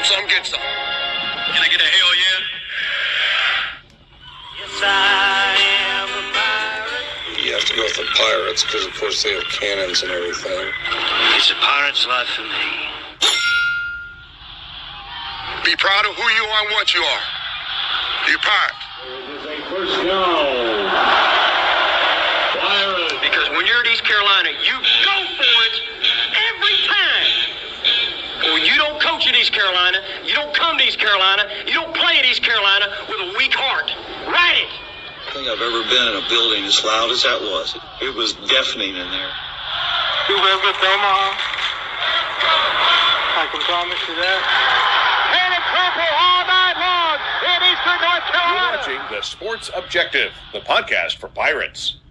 Want some? Get some. Can I get a hell yeah? Yes, I am a pirate. You have to go with the pirates because, of course, they have cannons and everything. It's a pirate's life for me. Be proud of who you are and what you are. You're a pirate. It is a first down. Pirates. Because when you're at East Carolina, you go for it every time. Or you don't coach at East Carolina, you don't come to East Carolina, you don't play at East Carolina with a weak heart. Write it. I don't think I've ever been in a building as loud as that was. It was deafening in there. You live with Omaha? I can promise you that. And it's purple all night long in Eastern North Carolina. You're watching The Sports Objective, the podcast for Pirates.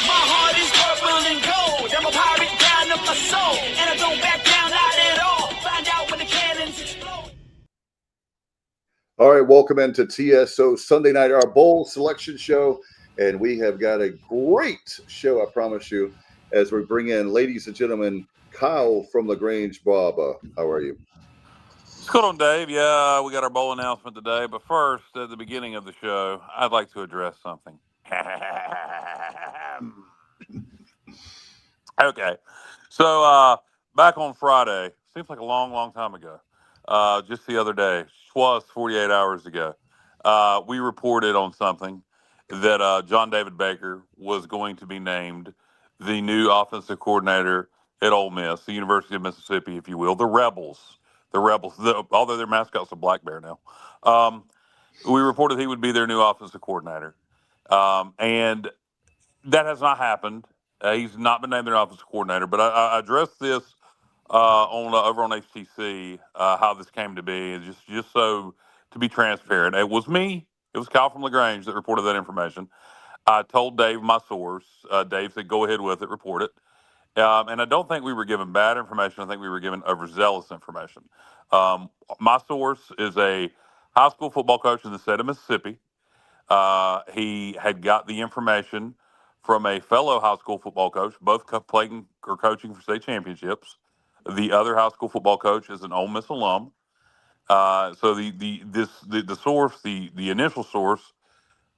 My heart is purple and gold. I'm a pirate down of my soul, and I don't back down not at all. Find out when the cannons explode. All right, welcome into TSO Sunday Night, our bowl selection show, and we have got a great show, I promise you, as we bring in, ladies and gentlemen, Kyle from LaGrange. Bob, how are you? What's going on, Dave? Yeah, we got our bowl announcement today, but first, at the beginning of the show, I'd like to address something. Okay, so back on Friday, seems like a long time ago, just the other day, was 48 hours ago, we reported on something that John David Baker was going to be named the new offensive coordinator at Ole Miss, the University of Mississippi, if you will, the Rebels, although their mascot's a black bear now. We reported he would be their new offensive coordinator. And that has not happened. He's not been named their offensive coordinator, but I addressed this over on HTC, how this came to be, and just so to be transparent. It was me. It was Kyle from LaGrange that reported that information. I told Dave my source. Dave said, go ahead with it, report it. And I don't think we were given bad information. I think we were given overzealous information. My source is a high school football coach in the state of Mississippi. He had got the information from a fellow high school football coach, both playing or coaching for state championships. The other high school football coach is an Ole Miss alum. So the source, the initial source,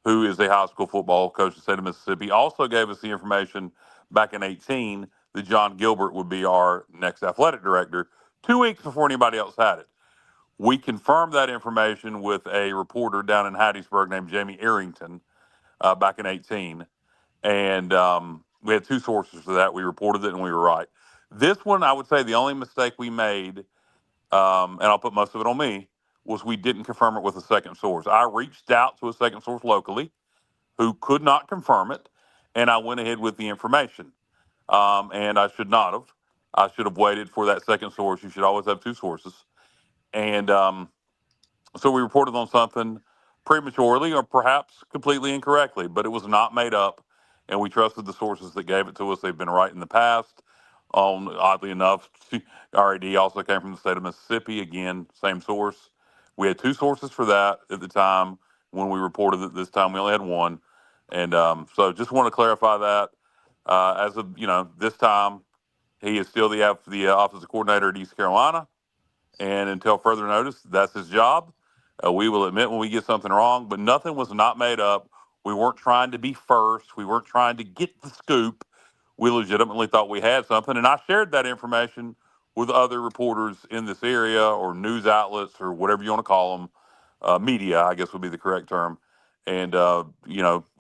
who is a high school football coach in the state of Mississippi, also gave us the information back in 2018 that John Gilbert would be our next athletic director 2 weeks before anybody else had it. We confirmed that information with a reporter down in Hattiesburg named Jamie Arrington back in 2018. And we had two sources for that. We reported it and we were right. This one, I would say the only mistake we made, and I'll put most of it on me, was we didn't confirm it with a second source. I reached out to a second source locally who could not confirm it, and I went ahead with the information. And I should not have. I should have waited for that second source. You should always have two sources. And so we reported on something prematurely or perhaps completely incorrectly, but it was not made up, and we trusted the sources that gave it to us. They've been right in the past. Oddly enough, RAD also came from the state of Mississippi. Again, same source. We had two sources for that at the time when we reported it. This time we only had one. And so just want to clarify that. As of, this time, he is still the offensive coordinator at East Carolina. And until further notice, that's his job. We will admit when we get something wrong, but nothing was not made up. We weren't trying to be first. We weren't trying to get the scoop. We legitimately thought we had something. And I shared that information with other reporters in this area or news outlets or whatever you want to call them. Media, I guess would be the correct term. And,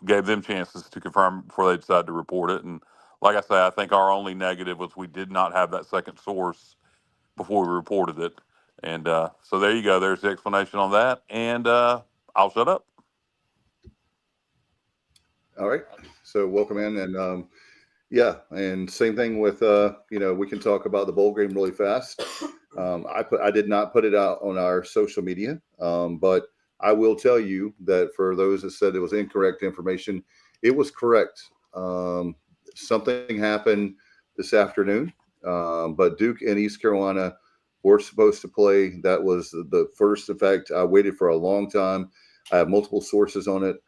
gave them chances to confirm before they decided to report it. And like I say, I think our only negative was we did not have that second source before we reported it. And so there you go. There's the explanation on that. And I'll shut up. All right. So welcome in. And and same thing with, we can talk about the bowl game really fast. I did not put it out on our social media, but I will tell you that for those that said it was incorrect information, it was correct. Something happened this afternoon, but Duke and East Carolina we're supposed to play. That was the first. In fact, I waited for a long time. I have multiple sources on it.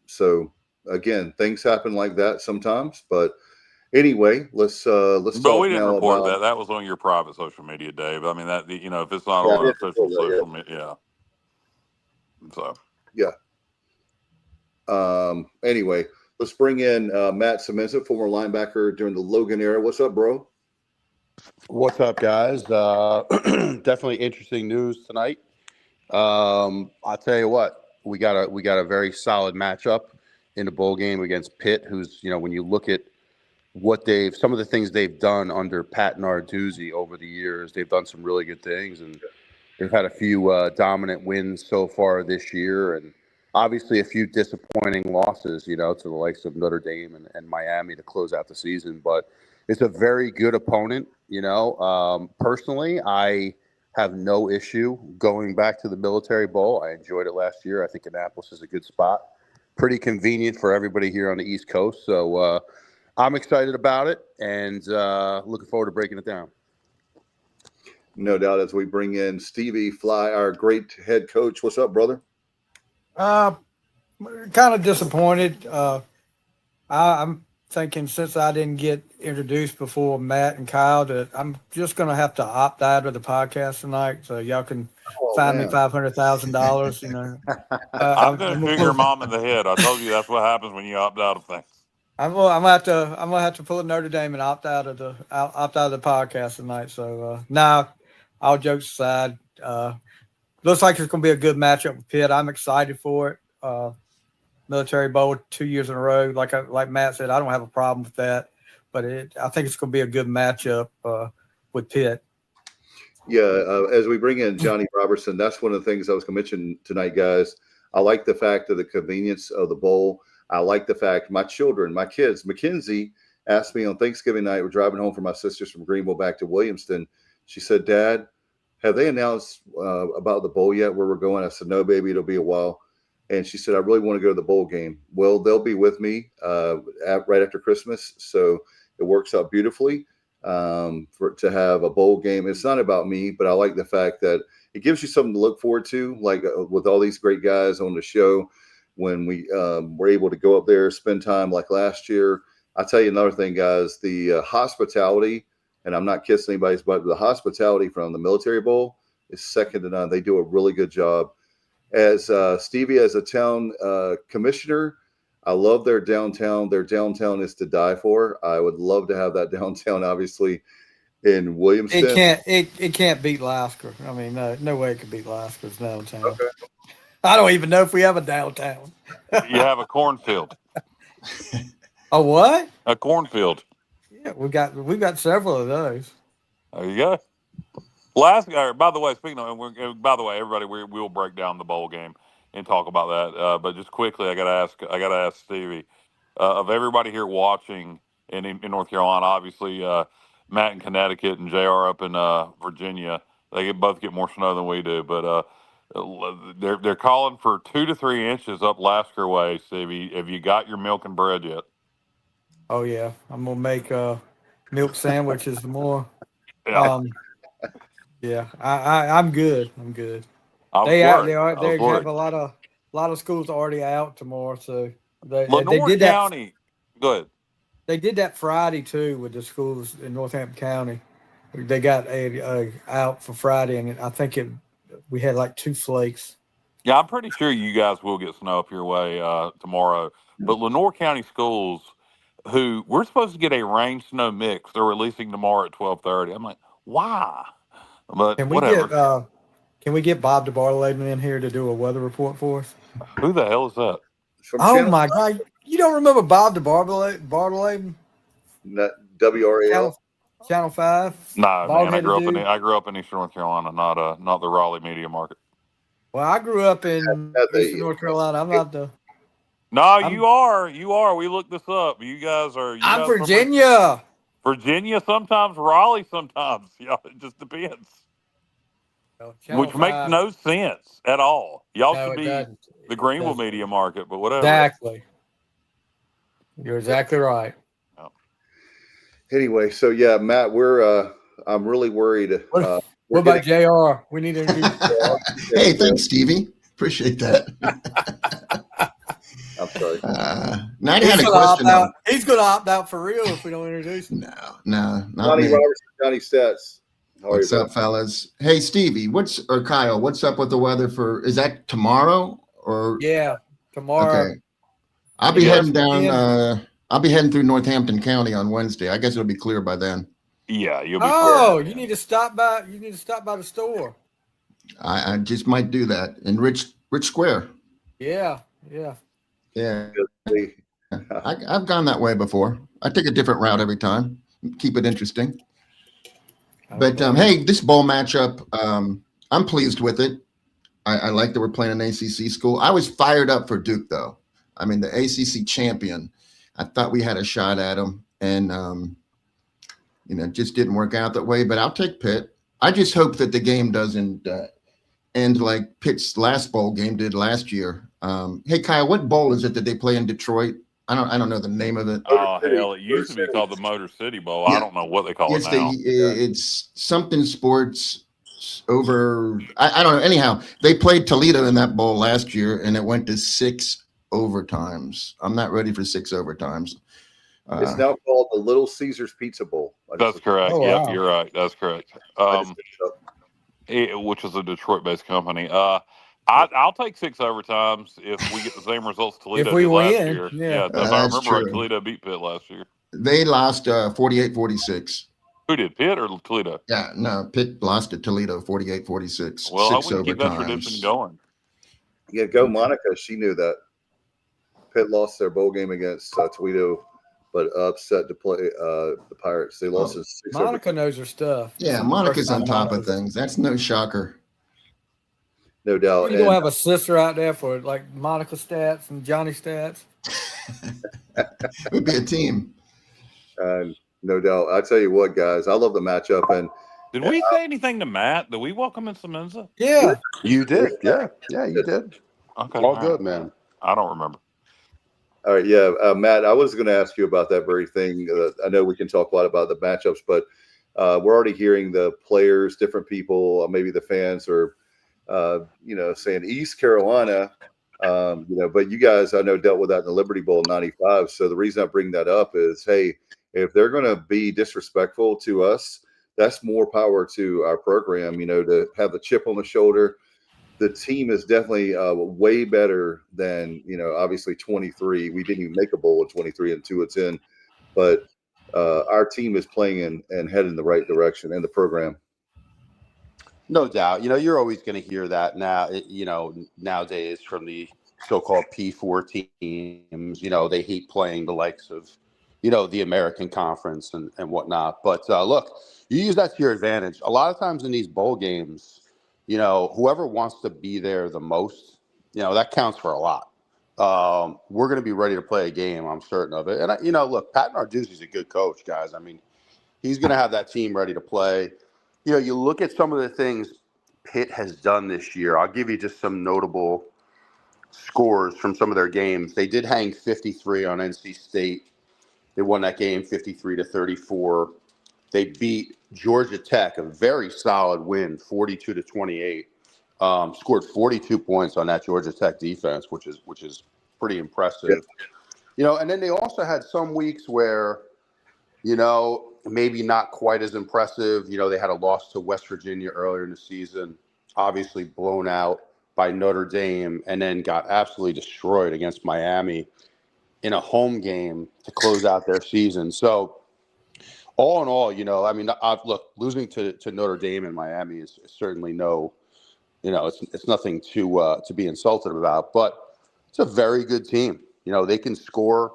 So again, things happen like that sometimes. But anyway, let's But talk we didn't now report about that. That was on your private social media, Dave. I mean, that if it's not Yeah, I on our didn't official report that social media, yeah. So anyway, let's bring in Matt Semenza, former linebacker during the Logan era. What's up, bro? What's up, guys? Definitely interesting news tonight. I'll tell you what, we got a very solid matchup in the bowl game against Pitt, who's, when you look at some of the things they've done under Pat Narduzzi over the years, they've done some really good things, and they've had a few dominant wins so far this year, and obviously a few disappointing losses, to the likes of Notre Dame and Miami to close out the season. But it's a very good opponent. Personally, I have no issue going back to the Military Bowl. I enjoyed it last year. I think Annapolis is a good spot. Pretty convenient for everybody here on the East Coast. So I'm excited about it and looking forward to breaking it down. No doubt, as we bring in Stevie Fly, our great head coach. What's up, brother? Kind of disappointed. I'm thinking, since I didn't get introduced before Matt and Kyle, that I'm just going to have to opt out of the podcast tonight, so y'all can find me $500,000. I'm going to shoot your mom in the head. I told you that's what happens when you opt out of things. I'm gonna have to pull a Notre Dame and opt out of the podcast tonight. So now, all jokes aside, looks like it's gonna be a good matchup with Pitt. I'm excited for it. Military Bowl 2 years in a row. Like Matt said, I don't have a problem with that, but I think it's gonna be a good matchup with Pitt. Yeah, as we bring in Johnny Robertson, that's one of the things I was going to mention tonight, guys. I like the fact of the convenience of the bowl. I like the fact my kids, Mackenzie asked me on Thanksgiving night, we're driving home from my sisters from Greenville back to Williamston. She said, "Dad, have they announced about the bowl yet, where we're going?" I said, "No, baby, it'll be a while." And she said, "I really want to go to the bowl game." Well, they'll be with me right after Christmas. So it works out beautifully to have a bowl game. It's not about me, but I like the fact that it gives you something to look forward to, like with all these great guys on the show. When we were able to go up there, spend time like last year. I'll tell you another thing, guys, the hospitality, and I'm not kissing anybody's butt, but the hospitality from the Military Bowl is second to none. They do a really good job. As Stevie, as a town commissioner, I love their downtown. Their downtown is to die for. I would love to have that downtown, obviously, in Williamston. It can't beat Lasker. I mean, no way it could beat Lasker's downtown. Okay. I don't even know if we have a downtown. You have a cornfield. A what? A cornfield. Yeah, we've got several of those. There you go. By the way, everybody, we will break down the bowl game and talk about that. But just quickly, I gotta ask Stevie, of everybody here watching in North Carolina, obviously Matt in Connecticut and JR up in Virginia, they both get more snow than we do, but they're calling for 2 to 3 inches up Lasker way. Stevie, have you got your milk and bread yet? Oh yeah, I'm gonna make milk sandwiches tomorrow. Yeah. Yeah, I'm good. I'm good. They have a lot of schools already out tomorrow, so they did that. County. Go ahead. They did that Friday too with the schools in Northampton County. They got out for Friday, and I think we had like 2 flakes. Yeah, I'm pretty sure you guys will get snow up your way tomorrow. But Lenoir County Schools, who we're supposed to get a rain snow mix, they're releasing tomorrow at 12:30. I'm like, why? But whatever. Can we get Bob DeBartolome in here to do a weather report for us? Who the hell is that? Oh my God! You don't remember Bob DeBartolome? WRAL. Channel 5. No, man. I grew up in Eastern North Carolina, not the Raleigh media market. Well, I grew up in Eastern North Carolina. I'm not the. No, you are. You are. We looked this up. You guys are. I'm Virginia. Virginia sometimes, Raleigh sometimes. Yeah, it just depends. Which makes no sense at all. Y'all should be the Greenville media market, but whatever. Exactly. You're exactly right. Anyway, so yeah, Matt, we're I'm really worried. What we're about JR? We need to introduce. Hey, thanks, Stevie. Appreciate that. I'm sorry. Now I had a question. He's going to opt out for real if we don't introduce him. No, not Johnny me. Robertson, Johnny Stats. How are What's you, up, fellas? Hey, Stevie, or Kyle, what's up with the weather is that tomorrow or? Yeah, tomorrow. Okay. I'll be heading down, I'll be heading through Northampton County on Wednesday. I guess it'll be clear by then. Yeah, you'll be. Oh, you need to stop by. You need to stop by the store. I just might do that in Rich Square. Yeah. I've gone that way before. I take a different route every time. Keep it interesting. But hey, this bowl matchup, I'm pleased with it. I like that we're playing an ACC school. I was fired up for Duke, though. I mean, the ACC champion. I thought we had a shot at them, and it just didn't work out that way. But I'll take Pitt. I just hope that the game doesn't end like Pitt's last bowl game did last year. Hey, Kyle, what bowl is it that they play in Detroit? I don't know the name of it. Oh hell! It used to be called the Motor City Bowl. Yeah. I don't know what they call it now. It's something sports over. I don't know. Anyhow, they played Toledo in that bowl last year, and it went to 6 overtimes. I'm not ready for 6 overtimes. It's now called the Little Caesars Pizza Bowl. That's correct. Oh, yep, wow. You're right. That's correct. Which is a Detroit-based company. I'll take 6 overtimes if we get the same results Toledo If we did last win, year. yeah. If I That's remember right, true. Toledo beat Pitt last year. They lost 48-46. Who did, Pitt or Toledo? Yeah, no, Pitt lost to Toledo 48-46. Well, I 6 would keep that tradition overtimes. going. Yeah, go Monica. She knew that. Pitt lost their bowl game against Toledo, but upset to play the Pirates. They lost in 6 Monica knows her stuff. Yeah, Monica's on top of things. That's no shocker. No doubt. You don't have a sister out there for like Monica Stats and Johnny Stats. It would be a team. No doubt. I tell you what, guys, I love the matchup. And Did we say anything to Matt? Did we welcome in Semenza? Yeah. You did. Yeah, you did. Okay. All good, man. I don't remember. all right, yeah, Matt, I was going to ask you about that very thing. I know we can talk a lot about the matchups, but we're already hearing the players, different people, maybe the fans are, saying East Carolina, but you guys, I know, dealt with that in the Liberty Bowl '95. So the reason I bring that up is, hey, if they're going to be disrespectful to us, that's more power to our program, to have the chip on the shoulder. The team is definitely way better than, obviously 23. We didn't even make a bowl in 23 and 2-10, but our team is playing and heading in the right direction in the program. No doubt. You're always going to hear that now, nowadays from the so-called P4 teams. They hate playing the likes of, the American Conference and whatnot. But look, you use that to your advantage. A lot of times in these bowl games, whoever wants to be there the most, that counts for a lot. We're going to be ready to play a game. I'm certain of it. And, look, Pat Narduzzi's a good coach, guys. I mean, he's going to have that team ready to play. You look at some of the things Pitt has done this year. I'll give you just some notable scores from some of their games. They did hang 53 on NC State. They won that game 53-34. They beat Georgia Tech, a very solid win, 42-28. Scored 42 points on that Georgia Tech defense, which is pretty impressive. Yeah. And then they also had some weeks where, maybe not quite as impressive. They had a loss to West Virginia earlier in the season, obviously blown out by Notre Dame, and then got absolutely destroyed against Miami in a home game to close out their season. So all in all, look, losing to Notre Dame and Miami is certainly it's nothing to be insulted about, but it's a very good team. They can score.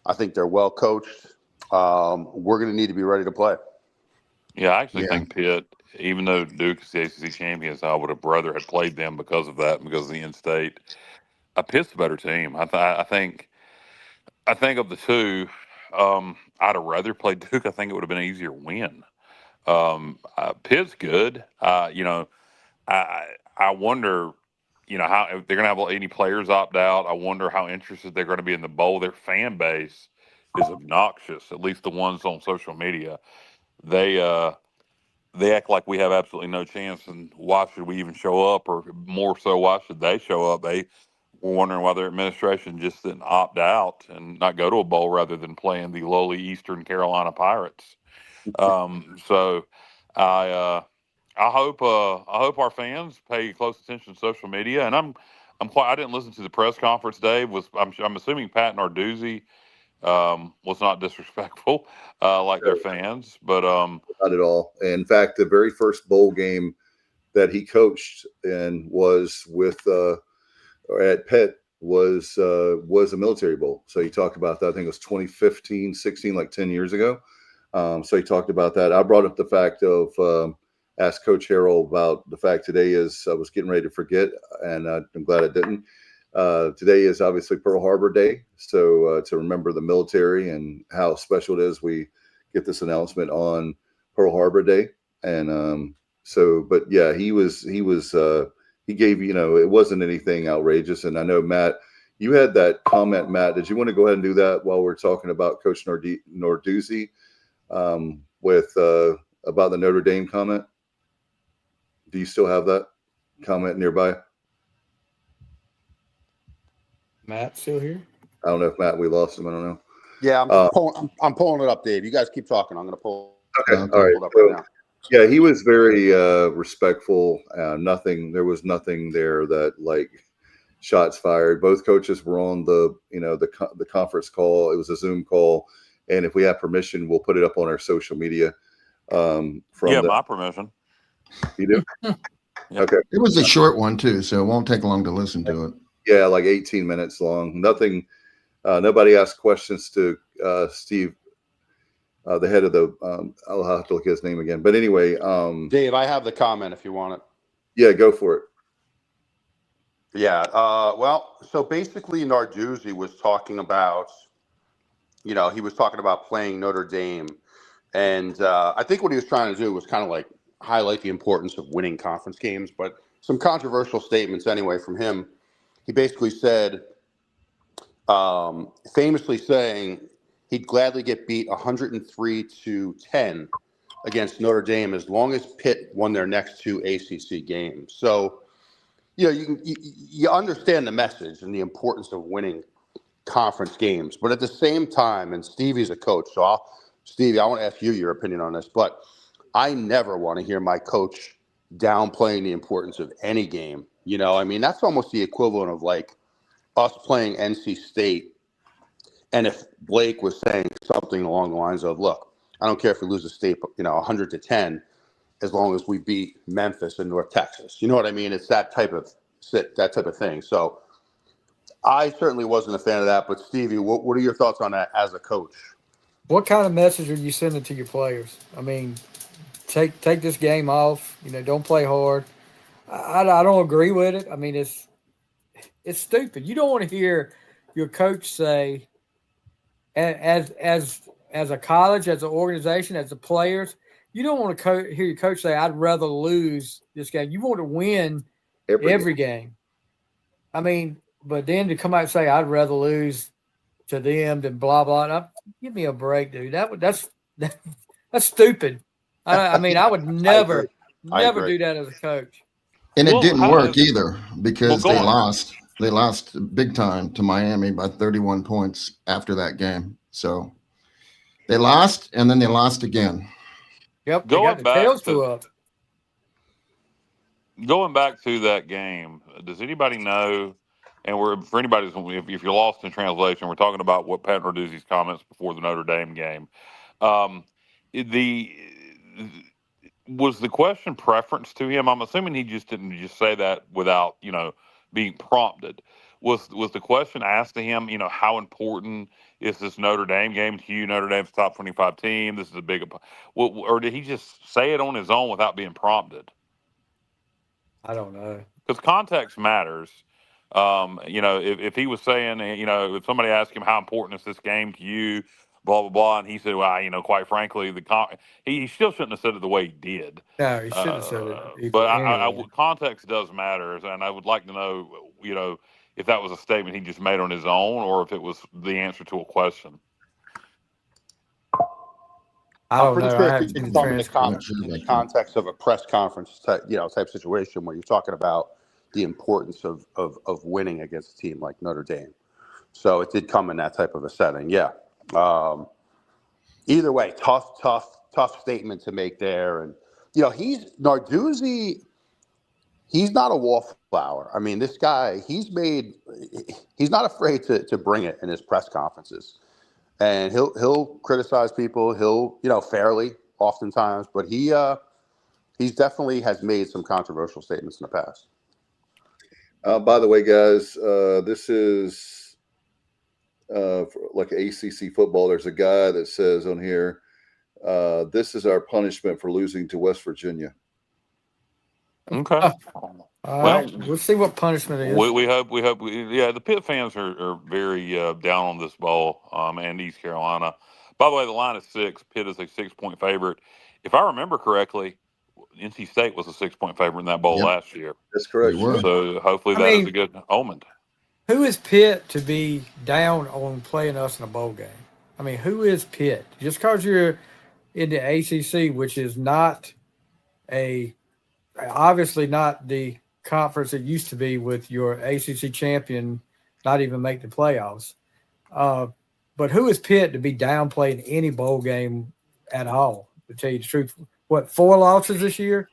I think they're well coached. We're going to need to be ready to play. Yeah, I actually think Pitt, even though Duke is the ACC champions, I would have rather had played them because of that, because of the in-state. Pitt's a better team. I think of the two, I'd have rather played Duke. I think it would have been an easier win. Pitt's good. I wonder, how if they're going to have any players opt out. I wonder how interested they're going to be in the bowl. Their fan base is obnoxious, at least the ones on social media. They they act like we have absolutely no chance, and why should we even show up, or more so, why should they show up? They were wondering why their administration just didn't opt out and not go to a bowl rather than playing the lowly Eastern Carolina Pirates. So I hope our fans pay close attention to social media, and I didn't listen to the press conference. Dave I'm assuming Pat Narduzzi was not disrespectful like their fans, but Not at all. In fact, the very first bowl game that he coached in was with at Pitt was a military bowl. So he talked about that. I think it was 2015, 16, like 10 years ago. So he talked about that. I brought up the fact of asked Coach Harrell about the fact today is I was getting ready to forget, and I'm glad I didn't. Today is obviously Pearl Harbor Day, so to remember the military and how special it is, we get this announcement on Pearl Harbor Day, and but yeah, he gave, it wasn't anything outrageous, and I know Matt, you had that comment. Matt, did you want to go ahead and do that while we're talking about Coach Narduzzi with about the Notre Dame comment? Do you still have that comment nearby? Matt still here? I don't know if Matt, we lost him. I don't know. Yeah, I'm pulling it up, Dave. You guys keep talking. I'm going to pull. Okay, all right. So, yeah, he was very respectful. There was nothing there that like shots fired. Both coaches were on the conference call. It was a Zoom call, and if we have permission, we'll put it up on our social media. My permission. You do? Okay. It was a short one too, so it won't take long to listen to it. Yeah, like 18 minutes long. Nothing. Nobody asked questions to Steve, the head of the. I'll have to look at his name again. But anyway, Dave, I have the comment if you want it. Yeah, go for it. Yeah. Well, so basically, Narduzzi was talking about, he was talking about playing Notre Dame, and I think what he was trying to do was kind of like highlight the importance of winning conference games, but some controversial statements anyway from him. He basically said, famously saying he'd gladly get beat 103-10 against Notre Dame as long as Pitt won their next 2 ACC games. So, you understand the message and the importance of winning conference games, but at the same time, and Stevie's a coach, so Stevie, I want to ask you your opinion on this, but I never want to hear my coach downplaying the importance of any game. That's almost the equivalent of like us playing NC State. And if Blake was saying something along the lines of, look, I don't care if we lose a state, 100-10, as long as we beat Memphis and North Texas. You know what I mean? It's that type of thing. So I certainly wasn't a fan of that. But Stevie, what are your thoughts on that as a coach? What kind of message are you sending to your players? I mean, take this game off. Don't play hard. I don't agree with it. I mean, it's stupid. You don't want to hear your coach say, as a college, as an organization, as the players, you don't want to hear your coach say, "I'd rather lose this game." You want to win every game. I mean, but then to come out and say, "I'd rather lose to them than blah blah," give me a break, dude. That's stupid. I mean, I would never do that as a coach. And it didn't work either because they lost. They lost big time to Miami by 31 points after that game. So they lost, and then they lost again. Yep. Going back to that game, does anybody know? And for anybody, if you're lost in translation, we're talking about what Pat Narduzzi's comments before the Notre Dame game. Was the question preference to him? I'm assuming he just didn't just say that without, being prompted. Was the question asked to him, how important is this Notre Dame game to you? Notre Dame's top 25 team. This is a big, or did he just say it on his own without being prompted? I don't know. Because context matters. If he was saying, if somebody asked him how important is this game to you, blah blah blah, and he said, "Well, quite frankly, he still shouldn't have said it the way he did." No, he shouldn't have said it. But context does matter, and I would like to know, if that was a statement he just made on his own, or if it was the answer to a question. I I'm don't pretty know. sure I it haven't could seen the come in the, transcript. Not sure in the about that. context of a press conference type situation where you're talking about the importance of winning against a team like Notre Dame. So it did come in that type of a setting. Yeah. Either way, tough statement to make there. And, he's Narduzzi. He's not a wallflower. I mean, this guy, he's not afraid to bring it in his press conferences. And he'll criticize people. He'll, fairly oftentimes, but he's definitely has made some controversial statements in the past. By the way, guys, this is like ACC football. There's a guy that says on here, this is our punishment for losing to West Virginia. Okay. Well, we'll see what punishment is. We hope. Yeah, the Pitt fans are very down on this bowl and East Carolina. By the way, the line is 6. Pitt is a 6-point favorite. If I remember correctly, NC State was a 6-point favorite in that bowl last year. That's correct. They were. So hopefully that is a good omen. Who is Pitt to be down on playing us in a bowl game? I mean, who is Pitt? Just because you're in the ACC, which is not obviously not the conference it used to be with your ACC champion not even make the playoffs. But who is Pitt to be downplaying any bowl game at all, to tell you the truth? What, 4 losses this year?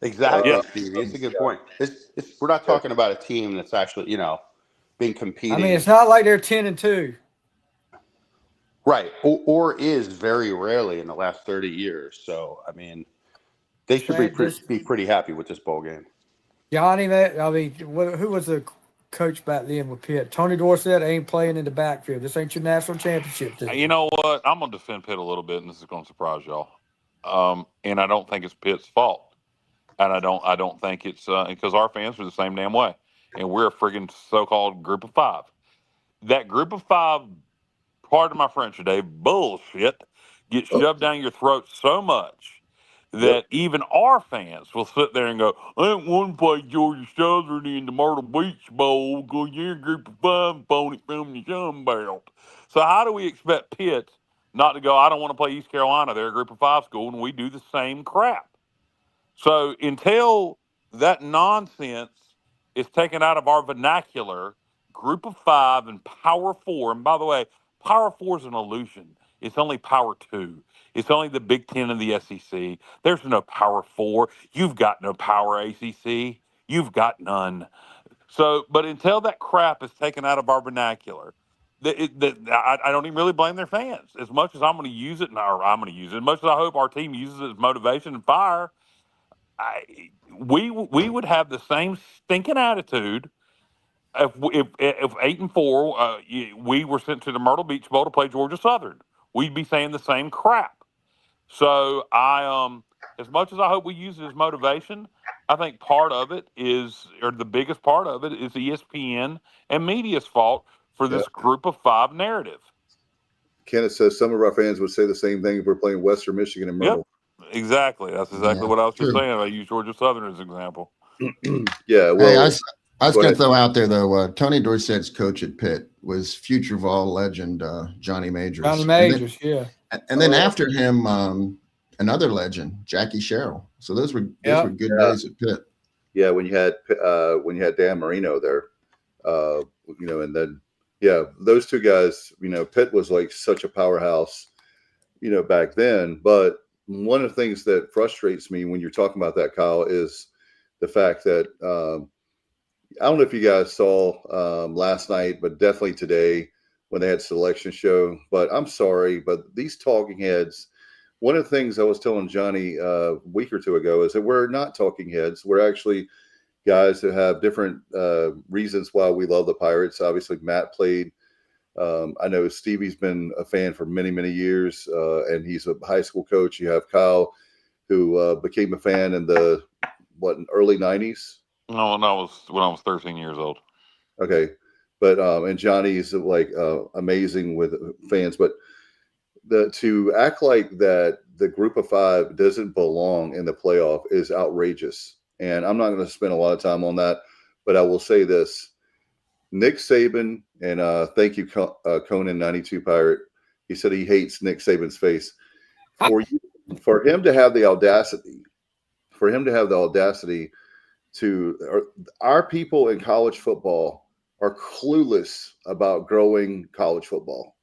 Exactly, Stevie. It's a good point. We're not talking about a team that's actually, been competing. I mean, it's not like they're 10-2. Right. Or is very rarely in the last 30 years. So, I mean, they should be pretty happy with this bowl game. Johnny, I mean, who was the coach back then with Pitt? Tony Dorsett ain't playing in the backfield. This ain't your national championship team. You know what? I'm going to defend Pitt a little bit, and this is going to surprise y'all. And I don't think it's Pitt's fault. And I don't think it's because our fans are the same damn way. And we're a friggin' so-called group of 5. That group of 5, pardon my French today, bullshit, gets shoved down your throat so much that even our fans will sit there and go, I don't want to play Georgia Southern in the Myrtle Beach Bowl because you're a group of 5 phony from the Sun Belt. So how do we expect Pitt not to go, I don't want to play East Carolina, they're a group of 5 school, and we do the same crap? So until that nonsense is taken out of our vernacular, group of 5 and Power 4, and by the way, Power 4 is an illusion. It's only Power 2. It's only the Big Ten and the SEC. There's no Power 4. You've got no Power ACC. You've got none. So, but until that crap is taken out of our vernacular, I don't even really blame their fans. As much as I'm going to use it, as much as I hope our team uses it as motivation and fire, we would have the same stinking attitude if 8-4 we were sent to the Myrtle Beach Bowl to play Georgia Southern. We'd be saying the same crap. So as much as I hope we use it as motivation, I think part of it is, or the biggest part of it is ESPN and media's fault for this group of 5 narrative. Kenneth says some of our fans would say the same thing if we're playing Western Michigan and Myrtle. Yep. Exactly. That's exactly what I was just saying. I use Georgia Southern as an example. Yeah. Well, hey, I was going to throw out there, though, Tony Dorsett's coach at Pitt was future Vol legend Johnny Majors. Johnny Majors, and then after him, another legend, Jackie Sherrill. So those were good days at Pitt. Yeah, when you had Dan Marino there, and then those 2 guys. Pitt was like such a powerhouse, back then. But one of the things that frustrates me when you're talking about that, Kyle, is the fact that I don't know if you guys saw last night, but definitely today when they had selection show. But I'm sorry, but these talking heads, one of the things I was telling Johnny a week or 2 ago is that we're not talking heads. We're actually guys that have different reasons why we love the Pirates. Obviously, Matt played. I know Stevie's been a fan for many, many years, and he's a high school coach. You have Kyle, who became a fan in the early 90s. No, when I was 13 years old. Okay, but and Johnny's like amazing with fans, but to act like that the group of 5 doesn't belong in the playoff is outrageous. And I'm not going to spend a lot of time on that, but I will say this. Nick Saban, and thank you, Conan 92 Pirate. He said he hates Nick Saban's face. For him to have the audacity, our people in college football are clueless about growing college football.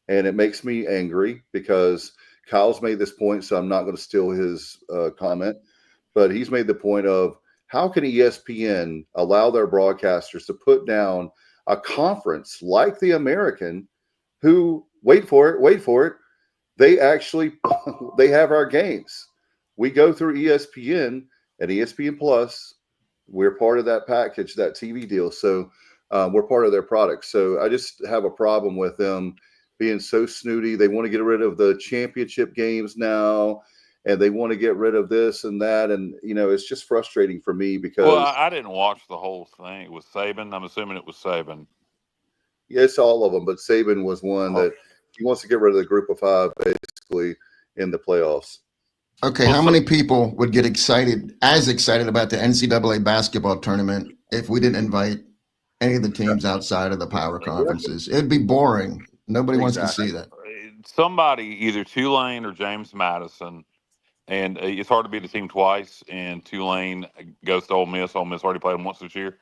And it makes me angry because Kyle's made this point, so I'm not going to steal his comment. But he's made the point of how can ESPN allow their broadcasters to put down a conference like the American who, wait for it, they actually they have our games. We go through ESPN and ESPN Plus. We're part of that package, that TV deal. So we're part of their product. So I just have a problem with them being so snooty. They want to get rid of the championship games now, and they want to get rid of this and that. And, it's just frustrating for me because. Well, I didn't watch the whole thing. With Saban, I'm assuming it was Saban. Yes, all of them. But Saban was one that he wants to get rid of the group of 5 basically in the playoffs. Okay, how many people would get excited about the NCAA basketball tournament if we didn't invite any of the teams outside of the power conferences? It'd be boring. Nobody wants to see that. Somebody, either Tulane or James Madison, and it's hard to beat a team twice, and Tulane goes to Ole Miss. Ole Miss already played them once this year.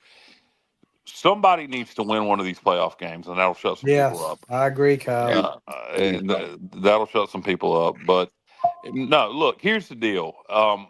Somebody needs to win one of these playoff games, and that'll shut some people up. I agree, Kyle. That'll shut some people up. But no, look, here's the deal. I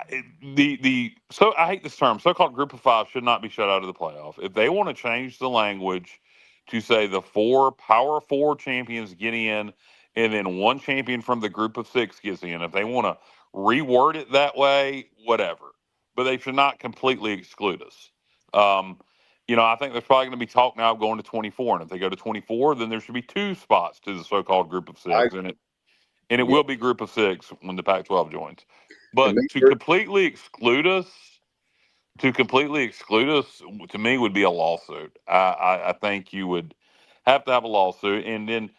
hate this term. So-called group of 5 should not be shut out of the playoff. If they want to change the language to say the 4 Power 4 champions get in, and then 1 champion from the group of 6 gets in, if they want to reword it that way, whatever. But they should not completely exclude us. I think there's probably going to be talk now of going to 24, and if they go to 24, then there should be 2 spots to the so-called group of 6, and it will be group of 6 when the Pac-12 joins. But to completely exclude us, to me, would be a lawsuit. I think you would have to have a lawsuit, and then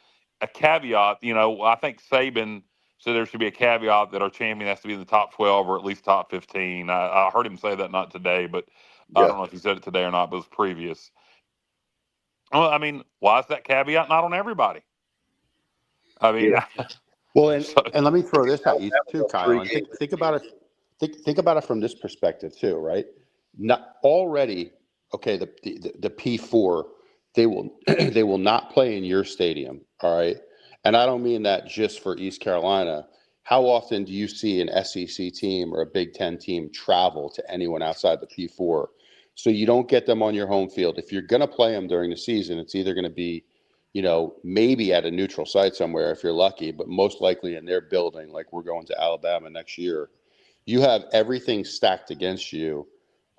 a caveat. I think Saban said there should be a caveat that our champion has to be in the top 12 or at least top 15. I heard him say that not today, but I don't know if he said it today or not, but it was previous. Well, I mean, why is that caveat not on everybody? I mean, well, and let me throw this at you too, Kyle. And think about it. Think about it from this perspective too, right? Not already. Okay, the P4, they will not play in your stadium. All right. And I don't mean that just for East Carolina. How often do you see an SEC team or a Big Ten team travel to anyone outside the P4? So you don't get them on your home field. If you're going to play them during the season, it's either going to be, maybe at a neutral site somewhere if you're lucky, but most likely in their building, like we're going to Alabama next year. You have everything stacked against you.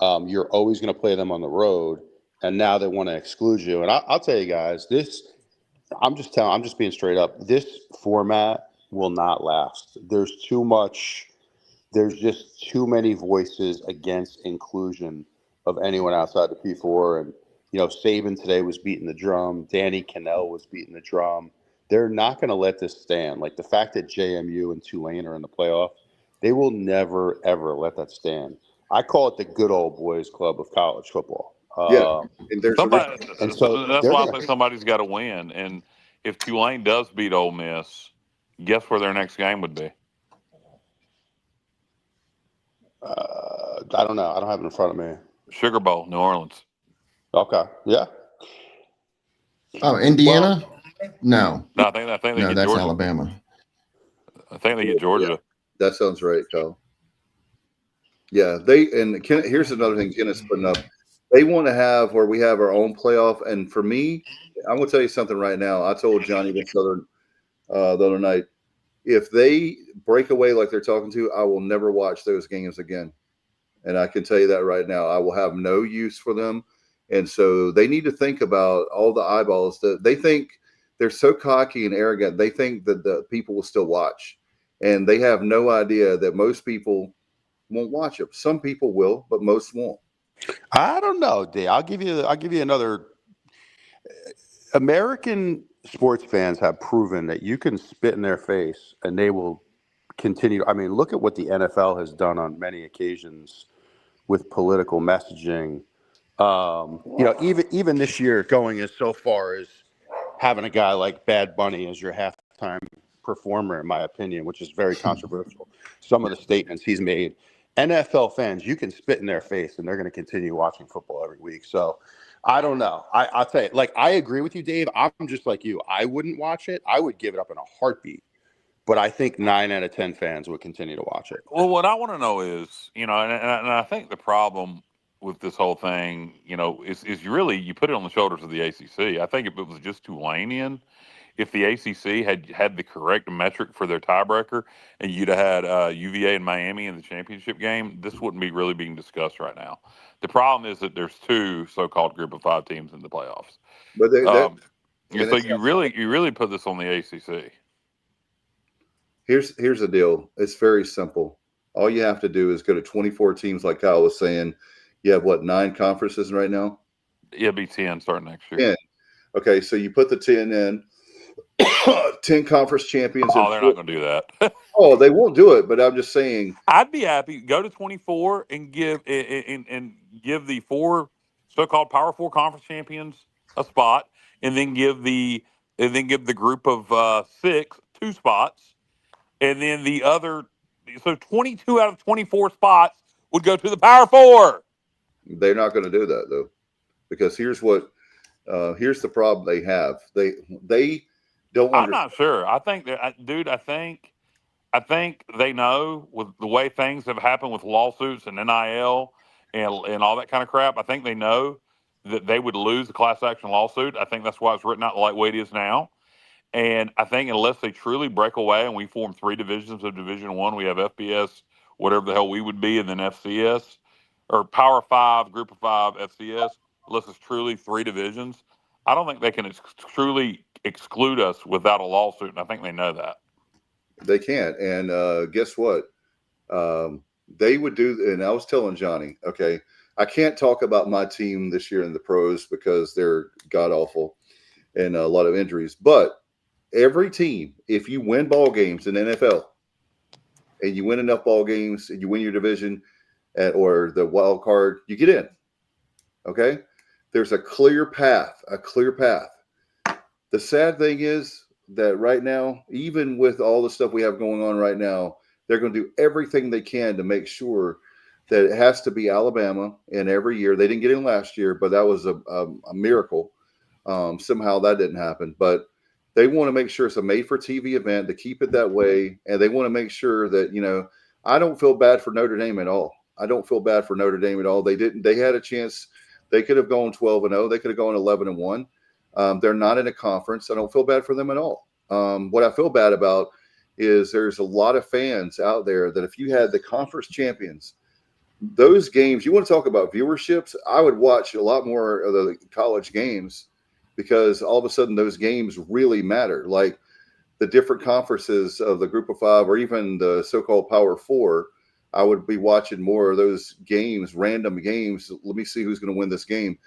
You're always going to play them on the road, and now they want to exclude you. And I'll tell you guys, I'm just being straight up. This format will not last. There's just too many voices against inclusion of anyone outside the P4. And, Saban today was beating the drum. Danny Cannell was beating the drum. They're not going to let this stand. Like the fact that JMU and Tulane are in the playoff, they will never, ever let that stand. I call it the good old boys club of college football. And there's that's why I think somebody's got to win. And if Tulane does beat Ole Miss, guess where their next game would be? I don't know. I don't have it in front of me. Sugar Bowl, New Orleans. Okay. Yeah. Oh, Indiana? No. No, I think they get that's Georgia. Alabama. I think they get Georgia. Yeah, that sounds right, Kyle. Yeah, here's another thing Kenneth's putting up. They want to have where we have our own playoff. And for me, I'm going to tell you something right now. I told Johnny this the other night, if they break away like they're talking to, I will never watch those games again. And I can tell you that right now. I will have no use for them. And so they need to think about all the eyeballs that they think they're so cocky and arrogant. They think that the people will still watch. And they have no idea that most people won't watch them. Some people will, but most won't. I don't know, D. I'll give you another. American sports fans have proven that you can spit in their face and they will continue. I mean, look at what the NFL has done on many occasions with political messaging. Even this year, going as so far as having a guy like Bad Bunny as your halftime performer, in my opinion, which is very controversial. Some of the statements he's made. NFL fans, you can spit in their face and they're going to continue watching football every week. So I don't know. I'll tell you, like, I agree with you, Dave. I'm just like you. I wouldn't watch it. I would give it up in a heartbeat. But I think 9 out of 10 fans would continue to watch it. Well, what I want to know is, and I think the problem with this whole thing, is you put it on the shoulders of the ACC. I think if it was just Tulane if the ACC had the correct metric for their tiebreaker and you'd have had UVA and Miami in the championship game, this wouldn't be really being discussed right now. The problem is that there's 2 so-called group of 5 teams in the playoffs. But so you really put this on the ACC. Here's the deal. It's very simple. All you have to do is go to 24 teams, like Kyle was saying. You have 9 conferences right now? It'll be 10 starting next year. 10. Okay, so you put the 10 in. 10 conference champions. Oh, they're not going to do that. Oh, they won't do it, but I'm just saying. I'd be happy. Go to 24 and give the 4 so-called Power 4 conference champions a spot, and then give the group of 6 2 spots, and then the other. So 22 out of 24 spots would go to the Power 4. They're not going to do that though, because here's the problem they have. They don't. I'm not sure. I think that, dude. I think they know with the way things have happened with lawsuits and NIL and all that kind of crap. I think they know that they would lose the class action lawsuit. I think that's why it's written out like the way it is now. And I think unless they truly break away and we form 3 divisions of Division I, we have FBS, whatever the hell we would be, and then FCS or Power 5, Group of 5, FCS. Unless it's truly 3 divisions, I don't think they can truly exclude us without a lawsuit, and I think they know that. They can't. And guess what? They would do, and I was telling Johnny, okay, I can't talk about my team this year in the pros because they're god-awful and a lot of injuries. But every team, if you win ball games in the NFL and you win enough ball games and you win your division or the wild card, you get in. Okay? There's a clear path. The sad thing is that right now, even with all the stuff we have going on right now, they're going to do everything they can to make sure that it has to be Alabama in every year. They didn't get in last year, but that was a miracle. Somehow that didn't happen. But they want to make sure it's a made-for-TV event to keep it that way, and they want to make sure that, I don't feel bad for Notre Dame at all. They had a chance. They could have gone 12-0. They could have gone 11-1. They're not in a conference. I don't feel bad for them at all. What I feel bad about is there's a lot of fans out there that if you had the conference champions, those games, you want to talk about viewerships, I would watch a lot more of the college games because all of a sudden those games really matter. Like the different conferences of the Group of 5 or even the so-called Power 4, I would be watching more of those games, random games. Let me see who's going to win this game.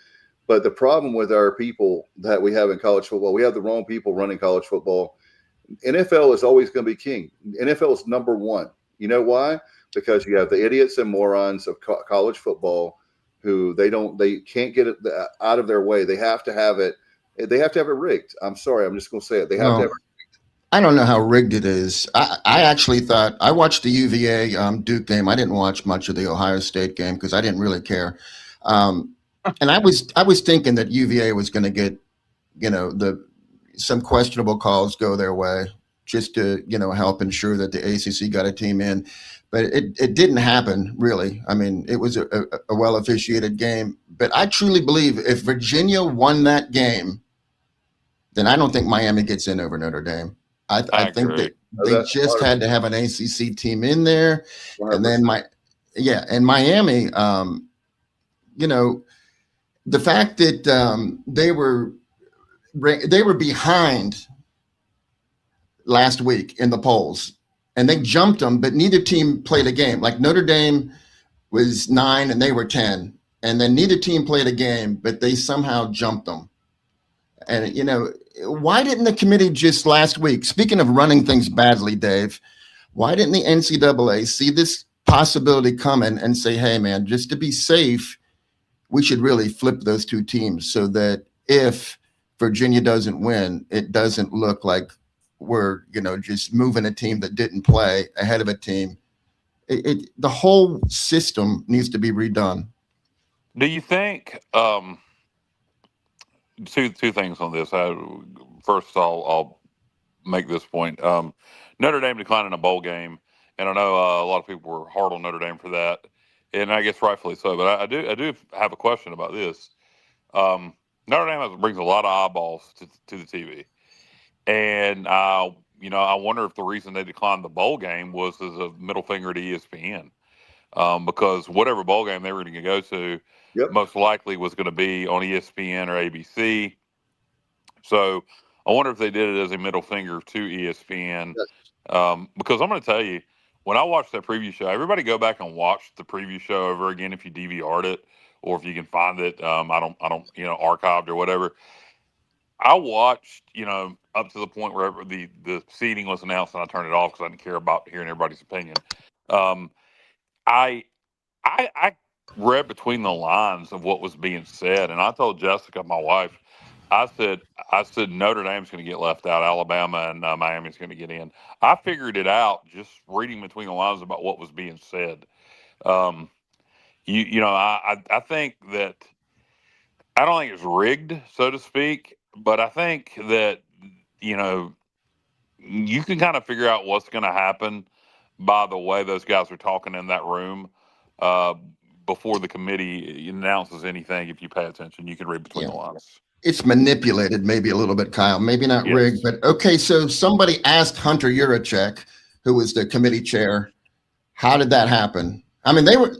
But the problem with our people that we have in college football, we have the wrong people running college football. NFL is always going to be king. NFL is number 1. You know why? Because you have the idiots and morons of college football who they can't get it out of their way. They have to have it. They have to have it rigged. I'm sorry. I'm just going to say it. They have to have it rigged. I don't know how rigged it is. I actually thought I watched the UVA Duke game. I didn't watch much of the Ohio State game because I didn't really care. And I was thinking that UVA was going to get, some questionable calls go their way just to, help ensure that the ACC got a team in. But it didn't happen, really. I mean, it was a well-officiated game. But I truly believe if Virginia won that game, then I don't think Miami gets in over Notre Dame. I think that they just had to have an ACC team in there. 100%. And then Miami, the fact that they were behind last week in the polls and they jumped them, but neither team played a game. Like Notre Dame was 9 and they were 10, and then neither team played a game, but they somehow jumped them. And why didn't the committee just last week, speaking of running things badly, Dave, why didn't the NCAA see this possibility coming and say, hey man, just to be safe, we should really flip those 2 teams so that if Virginia doesn't win, it doesn't look like we're, just moving a team that didn't play ahead of a team. The whole system needs to be redone. Do you think two things on this? First, I'll make this point. Notre Dame declined in a bowl game, and I know a lot of people were hard on Notre Dame for that, and I guess rightfully so. But I do have a question about this. Notre Dame brings a lot of eyeballs to the TV, and I wonder if the reason they declined the bowl game was as a middle finger to ESPN, because whatever bowl game they were going to go to, most likely was going to be on ESPN or ABC. So I wonder if they did it as a middle finger to ESPN, because I'm going to tell you, when I watched that preview show, everybody go back and watch the preview show over again if you DVR'd it or if you can find it. I don't archived or whatever. I watched, up to the point where the seating was announced, and I turned it off because I didn't care about hearing everybody's opinion. I read between the lines of what was being said, and I told Jessica, my wife, I said Notre Dame's going to get left out, Alabama and Miami's going to get in. I figured it out just reading between the lines about what was being said. I think that I don't think it's rigged, so to speak, but I think that you can kind of figure out what's going to happen by the way those guys are talking in that room before the committee announces anything. If you pay attention, you can read between the lines. It's manipulated maybe a little bit, Kyle, maybe not rigged, but okay. So somebody asked Hunter Yurachek, who was the committee chair, how did that happen? I mean, they were,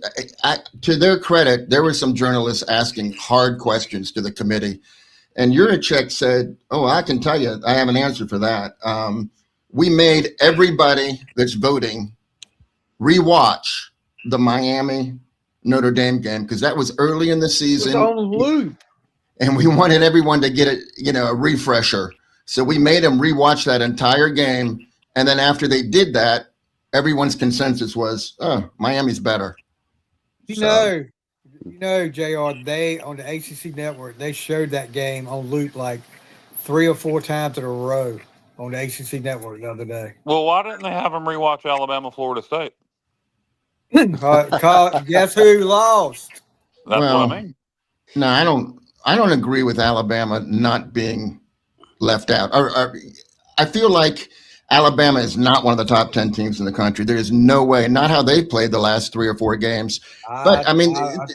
to their credit, there were some journalists asking hard questions to the committee. And Yurachek said, I can tell you, I have an answer for that. We made everybody that's voting rewatch the Miami Notre Dame game because that was early in the season. It was on loop. And we wanted everyone to get a refresher. So we made them rewatch that entire game. And then after they did that, everyone's consensus was, Miami's better. JR, they on the ACC network, they showed that game on loop like 3 or 4 times in a row on the ACC network the other day. Well, why didn't they have them rewatch Alabama, Florida State? Guess who lost? That's what I mean. No, I don't agree with Alabama not being left out. I feel like Alabama is not one of the top 10 teams in the country. There is no way, not how they played the last 3 or 4 games. But I'm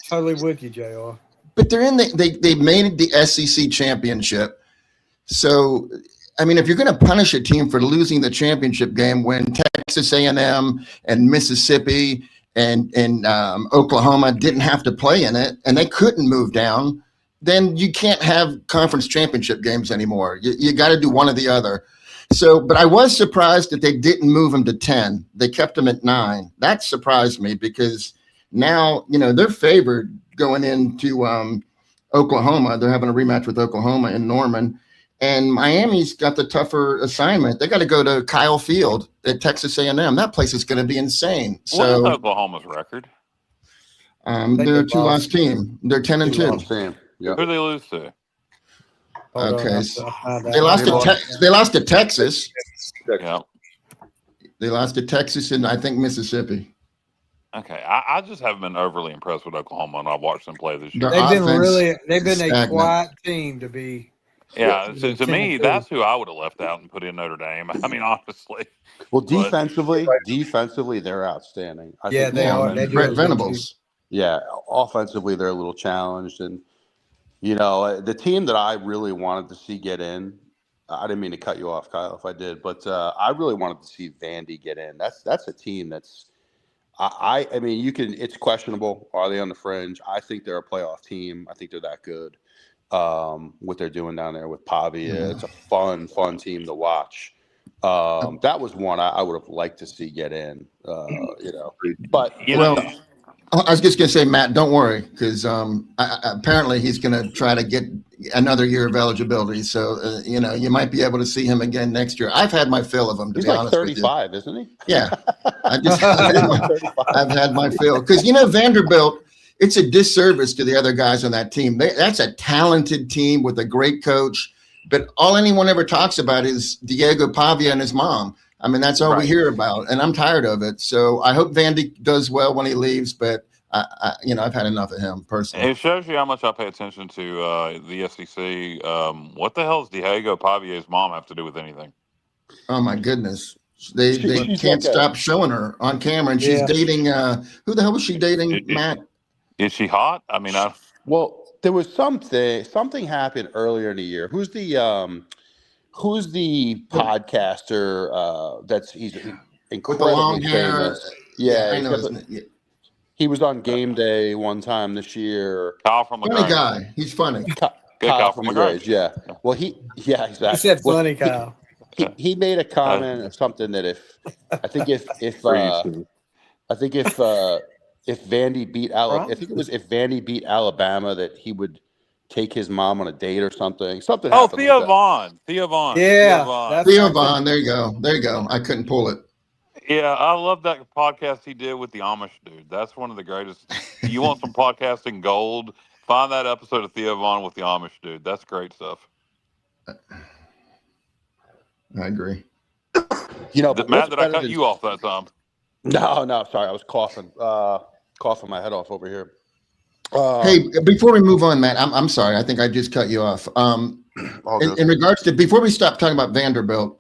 totally with you, JR. But they're in they made the SEC championship. So, I mean, if you're going to punish a team for losing the championship game when Texas A&M and Mississippi and Oklahoma didn't have to play in it and they couldn't move down, then you can't have conference championship games anymore. You got to do one or the other. So, but I was surprised that they didn't move them to 10. They kept them at 9. That surprised me because now, they're favored going into Oklahoma. They're having a rematch with Oklahoma in Norman. And Miami's got the tougher assignment. They got to go to Kyle Field at Texas A&M. That place is going to be insane. So, what is Oklahoma's record? They're a 2-loss team. They're 10-2. Who did they lose to? Okay, they lost to Texas. Yeah. They lost to Texas and I think Mississippi. Okay, I just haven't been overly impressed with Oklahoma, and I've watched them play this year. They've been a quiet team to be. Yeah, so to me, that's who I would have left out and put in Notre Dame. I mean, honestly. Well, defensively, they're outstanding. I think they are. Brent Venables. Yeah, offensively, they're a little challenged, and the team that I really wanted to see get in. I didn't mean to cut you off, Kyle, if I did, but I really wanted to see Vandy get in. That's a team that's. I mean, it's questionable. Are they on the fringe? I think they're a playoff team. I think they're that good. What they're doing down there with Pavia. It's a fun team to watch. That was one I would have liked to see get in, but I was just going to say, Matt, don't worry, because apparently he's going to try to get another year of eligibility. So, you might be able to see him again next year. I've had my fill of him, to be honest with you. He's like 35, isn't he? Yeah. I've had my fill. Because, Vanderbilt, it's a disservice to the other guys on that team. That's a talented team with a great coach. but all anyone ever talks about is Diego Pavia and his mom. I mean, that's all we hear about, and I'm tired of it. So I hope Vandy does well when he leaves, but I've had enough of him personally. It shows you how much I pay attention to the SEC. What the hell does Diego Pavier's mom have to do with anything? Oh my goodness. They can't stop showing her on camera, and she's dating. Who the hell was she dating, Matt? Is she hot? I mean, Well, there was something happened earlier in the year. Who's the podcaster? He's incredibly long hair. famous. Yeah, I know. He was on Game Day one time this year. Kyle from funny guy. He's funny. Kyle from LaGrange. Yeah. Well, exactly. He said funny, Kyle. He made a comment of something that if Vandy beat Vandy beat Alabama, that he would take his mom on a date or something. Something. Oh, Theo Vaughn. Yeah, Theo Vaughn. There you go. I couldn't pull it. Yeah, I love that podcast he did with the Amish dude. That's one of the greatest. You want some podcasting gold? Find that episode of Theo Vaughn with the Amish dude. That's great stuff. I agree. Matt, did I cut you off that time? No, sorry. I was coughing my head off over here. Hey, before we move on, Matt, I'm sorry. I think I just cut you off. In regards to, before we stop talking about Vanderbilt,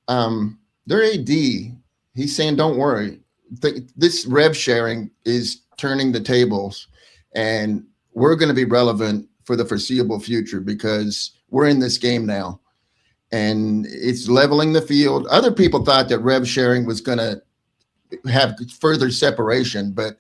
their AD, he's saying, don't worry. This rev sharing is turning the tables, and we're going to be relevant for the foreseeable future because we're in this game now. And it's leveling the field. Other people thought that rev sharing was going to have further separation, but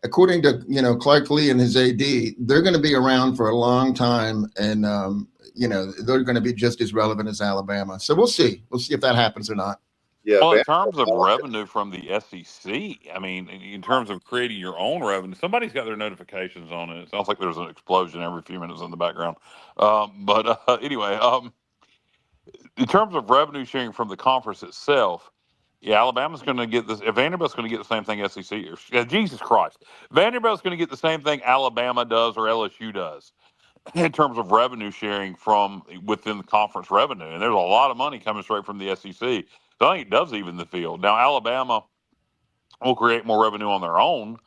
according to Clark Lee and his AD, they're going to be around for a long time, and they're going to be just as relevant as Alabama. So we'll see. We'll see if that happens or not. Yeah. Well, in terms of revenue from the SEC, I mean, in terms of creating your own revenue, somebody's got their notifications on it. It sounds like there's an explosion every few minutes in the background. Anyway. In terms of revenue sharing from the conference itself, Alabama's going to get this. Vanderbilt's going to get the same thing SEC. Jesus Christ, Vanderbilt's going to get the same thing Alabama does or LSU does in terms of revenue sharing from within the conference revenue. And there's a lot of money coming straight from the SEC. So I think it does even the field. Now Alabama will create more revenue on their own,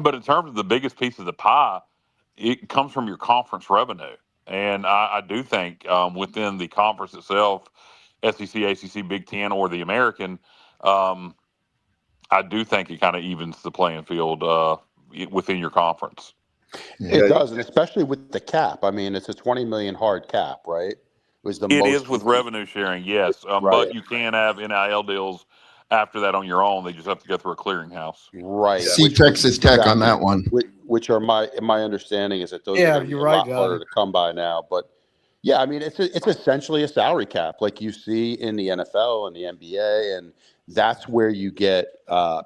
but in terms of the biggest piece of the pie, it comes from your conference revenue. And I do think within the conference itself, SEC, ACC, Big Ten, or the American, I do think it kind of evens the playing field within your conference. It does, and especially with the cap. I mean, it's a $20 million hard cap, right? It is with revenue sharing, yes. Right. But you can have NIL deals after that on your own. They just have to go through a clearinghouse. Right. See Texas Tech on that one. Which are my understanding is that those Yeah, are you're a right, lot harder to come by now. But yeah, I mean, it's essentially a salary cap like you see in the NFL and the NBA, and that's where you get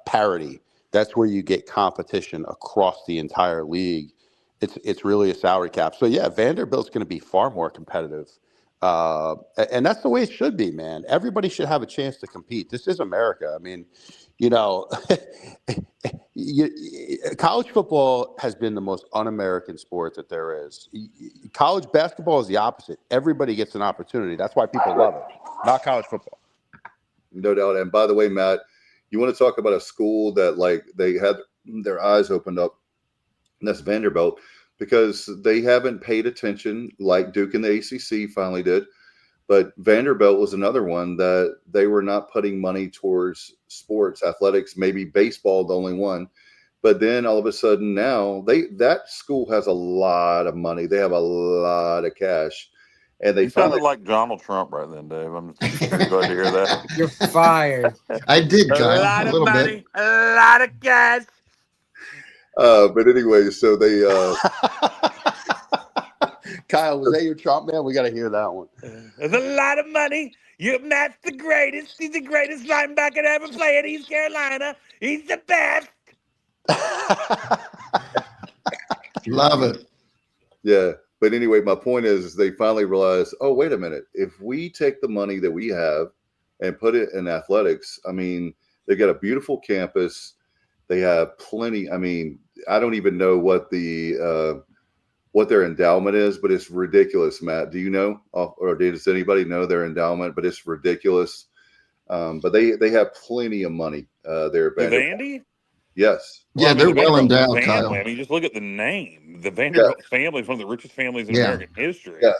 parity. That's where you get competition across the entire league. It's really a salary cap. So yeah, Vanderbilt's going to be far more competitive. And that's the way it should be, man. Everybody should have a chance to compete. This is America. I mean, college football has been the most un-American sport that there is. College basketball is the opposite. Everybody gets an opportunity. That's why people love it, not college football. No doubt. And by the way, Matt, you want to talk about a school that they had their eyes opened up, and that's Vanderbilt, because they haven't paid attention like Duke and the ACC finally did. But Vanderbilt was another one that they were not putting money towards sports, athletics, maybe baseball, the only one. But then all of a sudden now that school has a lot of money. They have a lot of cash. And they sounded like Donald Trump right then, Dave. I'm glad to hear that. You're fired. I did, Kyle, a little bit. A lot of cash. But anyway, so they Kyle, was that your Trump man? We got to hear that one. There's a lot of money. Matt's the greatest. He's the greatest linebacker to ever play at East Carolina. He's the best. Love it. Yeah. But anyway, my point is they finally realized, oh, wait a minute. If we take the money that we have and put it in athletics, I mean, they got a beautiful campus. They have plenty. I mean, I don't even know what the what their endowment is, but it's ridiculous. Matt, do you know, or does anybody know their endowment? But it's ridiculous. But they have plenty of money there at The Vanderbilt. Vandy? Yes. Yeah, I mean, they're the well Vanderbilt endowed, Kyle. family. I mean, just look at the name. The Vanderbilt family is one of the richest families in Yeah. American history. Yeah.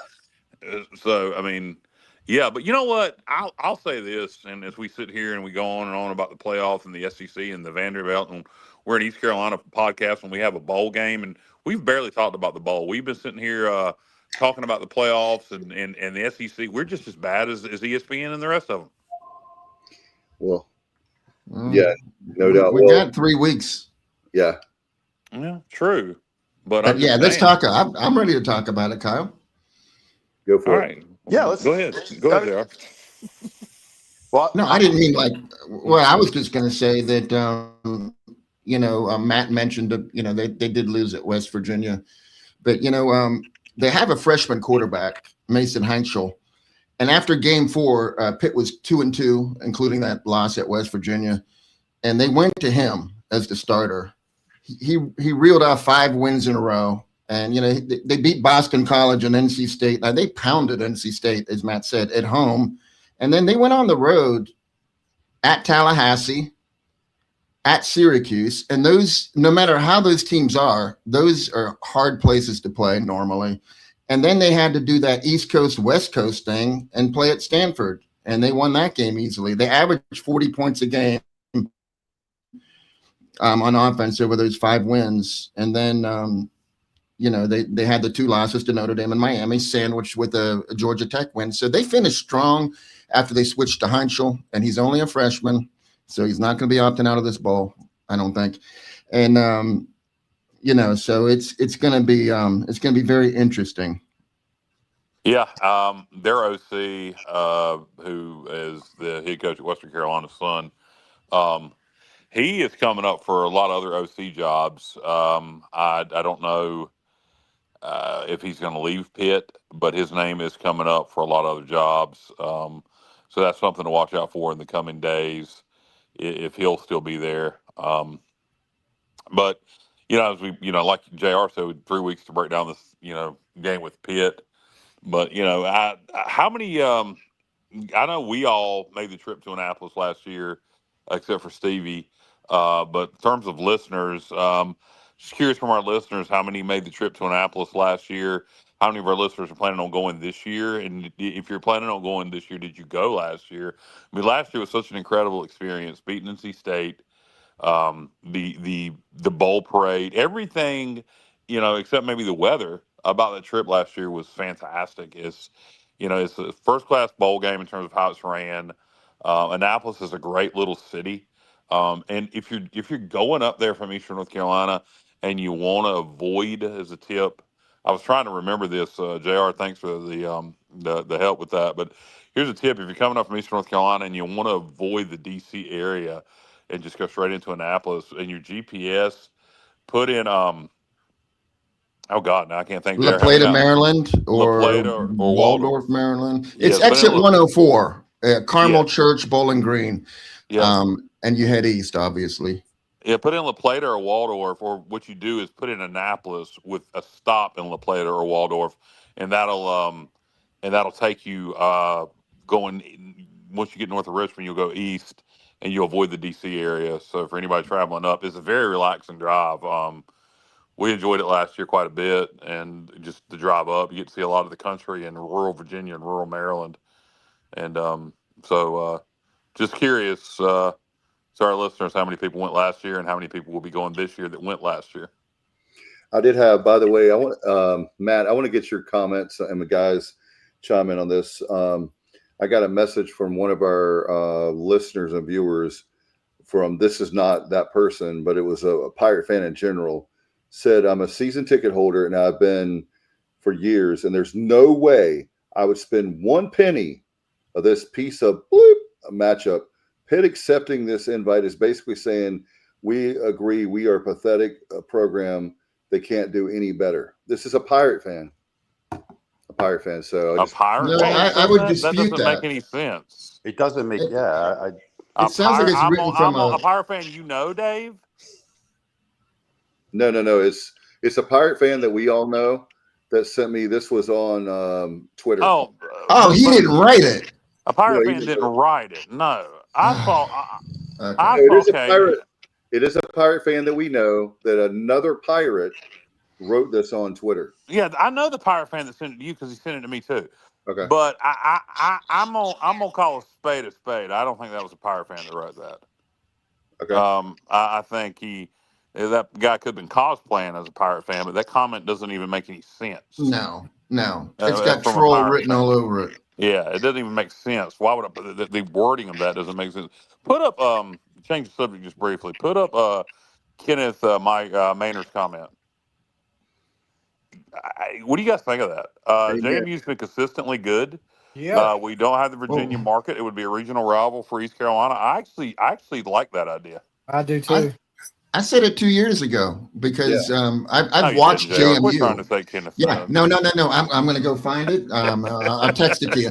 So, I mean, yeah, but you know what? I'll say this, and as we sit here and we go on and on about the playoffs and the SEC and the Vanderbilt, and we're an East Carolina podcast when we have a bowl game, and we've barely talked about the bowl. We've been sitting here talking about the playoffs and the SEC. We're just as bad as ESPN and the rest of them. Well, yeah, no doubt. We got 3 weeks. Yeah. Yeah, true. But yeah, let's talk. I'm ready to talk about it, Kyle. Go for All it. right. Yeah, let's Go ahead. Go ahead, JR. Well, No, I didn't mean like. Well, I was just going to say that Matt mentioned that they did lose at West Virginia, but they have a freshman quarterback, Mason Heinschel, and after Game 4, Pitt was 2-2, including that loss at West Virginia, and they went to him as the starter. He reeled off 5 wins in a row. And, they beat Boston College and NC State. Now, they pounded NC State, as Matt said, at home. And then they went on the road at Tallahassee, at Syracuse. And those, no matter how those teams are, those are hard places to play normally. And then they had to do that East Coast, West Coast thing and play at Stanford. And they won that game easily. They averaged 40 points a game on offense over those 5 wins. And then, they had the 2 losses to Notre Dame and Miami, sandwiched with a Georgia Tech win. So they finished strong after they switched to Heinschel, and he's only a freshman, so he's not going to be opting out of this bowl, I don't think. And so it's going to be very interesting. Yeah, their OC, who is the head coach at Western Carolina's son, he is coming up for a lot of other OC jobs. I don't know if he's going to leave Pitt, but his name is coming up for a lot of other jobs. So that's something to watch out for in the coming days, if he'll still be there. But as we, like JR said, 3 weeks to break down this, game with Pitt. But how many? I know we all made the trip to Annapolis last year, except for Stevie. But in terms of listeners, just curious from our listeners, how many made the trip to Annapolis last year? How many of our listeners are planning on going this year? And if you're planning on going this year, did you go last year? I mean, last year was such an incredible experience, beating NC State, the bowl parade, everything, except maybe the weather about that trip last year was fantastic. It's a first class bowl game in terms of how it's ran. Annapolis is a great little city. And if you're going up there from Eastern North Carolina and you want to avoid, as a tip, I was trying to remember this. JR, thanks for the help with that. But here's a tip: if you're coming up from Eastern North Carolina and you want to avoid the DC area and just go straight into Annapolis, in your GPS, put in oh God, now I can't think. La Plata, Maryland, or Waldorf, Maryland. It's exit 104, Carmel Church, Bowling Green. Yeah. And you head east, obviously. Yeah, put in La Plata or Waldorf, or what you do is put in Annapolis with a stop in La Plata or Waldorf, and that'll take you going. Once you get north of Richmond, you'll go east, and you'll avoid the DC area. So for anybody traveling up, it's a very relaxing drive. We enjoyed it last year quite a bit, and just the drive up, you get to see a lot of the country in rural Virginia and rural Maryland, and so just curious. So our listeners, how many people went last year and how many people will be going this year that went last year? I did have, by the way, I want Matt, I want to get your comments and the guys chime in on this. I got a message from one of our listeners and viewers from, this is not that person, but it was a Pirate fan in general, said, I'm a season ticket holder and I've been for years, and there's no way I would spend 1 penny of this piece of a matchup. Pitt accepting this invite is basically saying, we agree, we are a pathetic program. They can't do any better. This is a Pirate fan. So Pirate fan? I would dispute that. Doesn't make any sense. It doesn't make. It sounds like it's written from a Pirate fan, Dave? No. It's a Pirate fan that we all know. that sent me. This was on Twitter. Oh, He didn't write it. a Pirate No, he fan didn't. didn't write it. No, I thought. Okay. It is a Okay. pirate. It is a pirate fan that we know that another pirate wrote this on Twitter. Yeah, I know the Pirate fan that sent it to you because he sent it to me too. Okay. But I'm gonna call a spade a spade. I don't think that was a Pirate fan that wrote that. Okay. I think that guy could have been cosplaying as a Pirate fan, but that comment doesn't even make any sense. No. It's got from a troll pirate written fan. all over it. Yeah, it doesn't even make sense. Why would the wording of that doesn't make sense? Put up change the subject just briefly. Put up Kenneth Maynard's comment. What do you guys think of that? JMU's been consistently good. Yeah. We don't have the Virginia market. It would be a regional rival for East Carolina. I actually like that idea. I do too. I said it 2 years ago because I've No, you watched didn't, JR. We're trying JMU. to say Kenneth. Yeah, no. I'm going to go find it. I'll text it to you.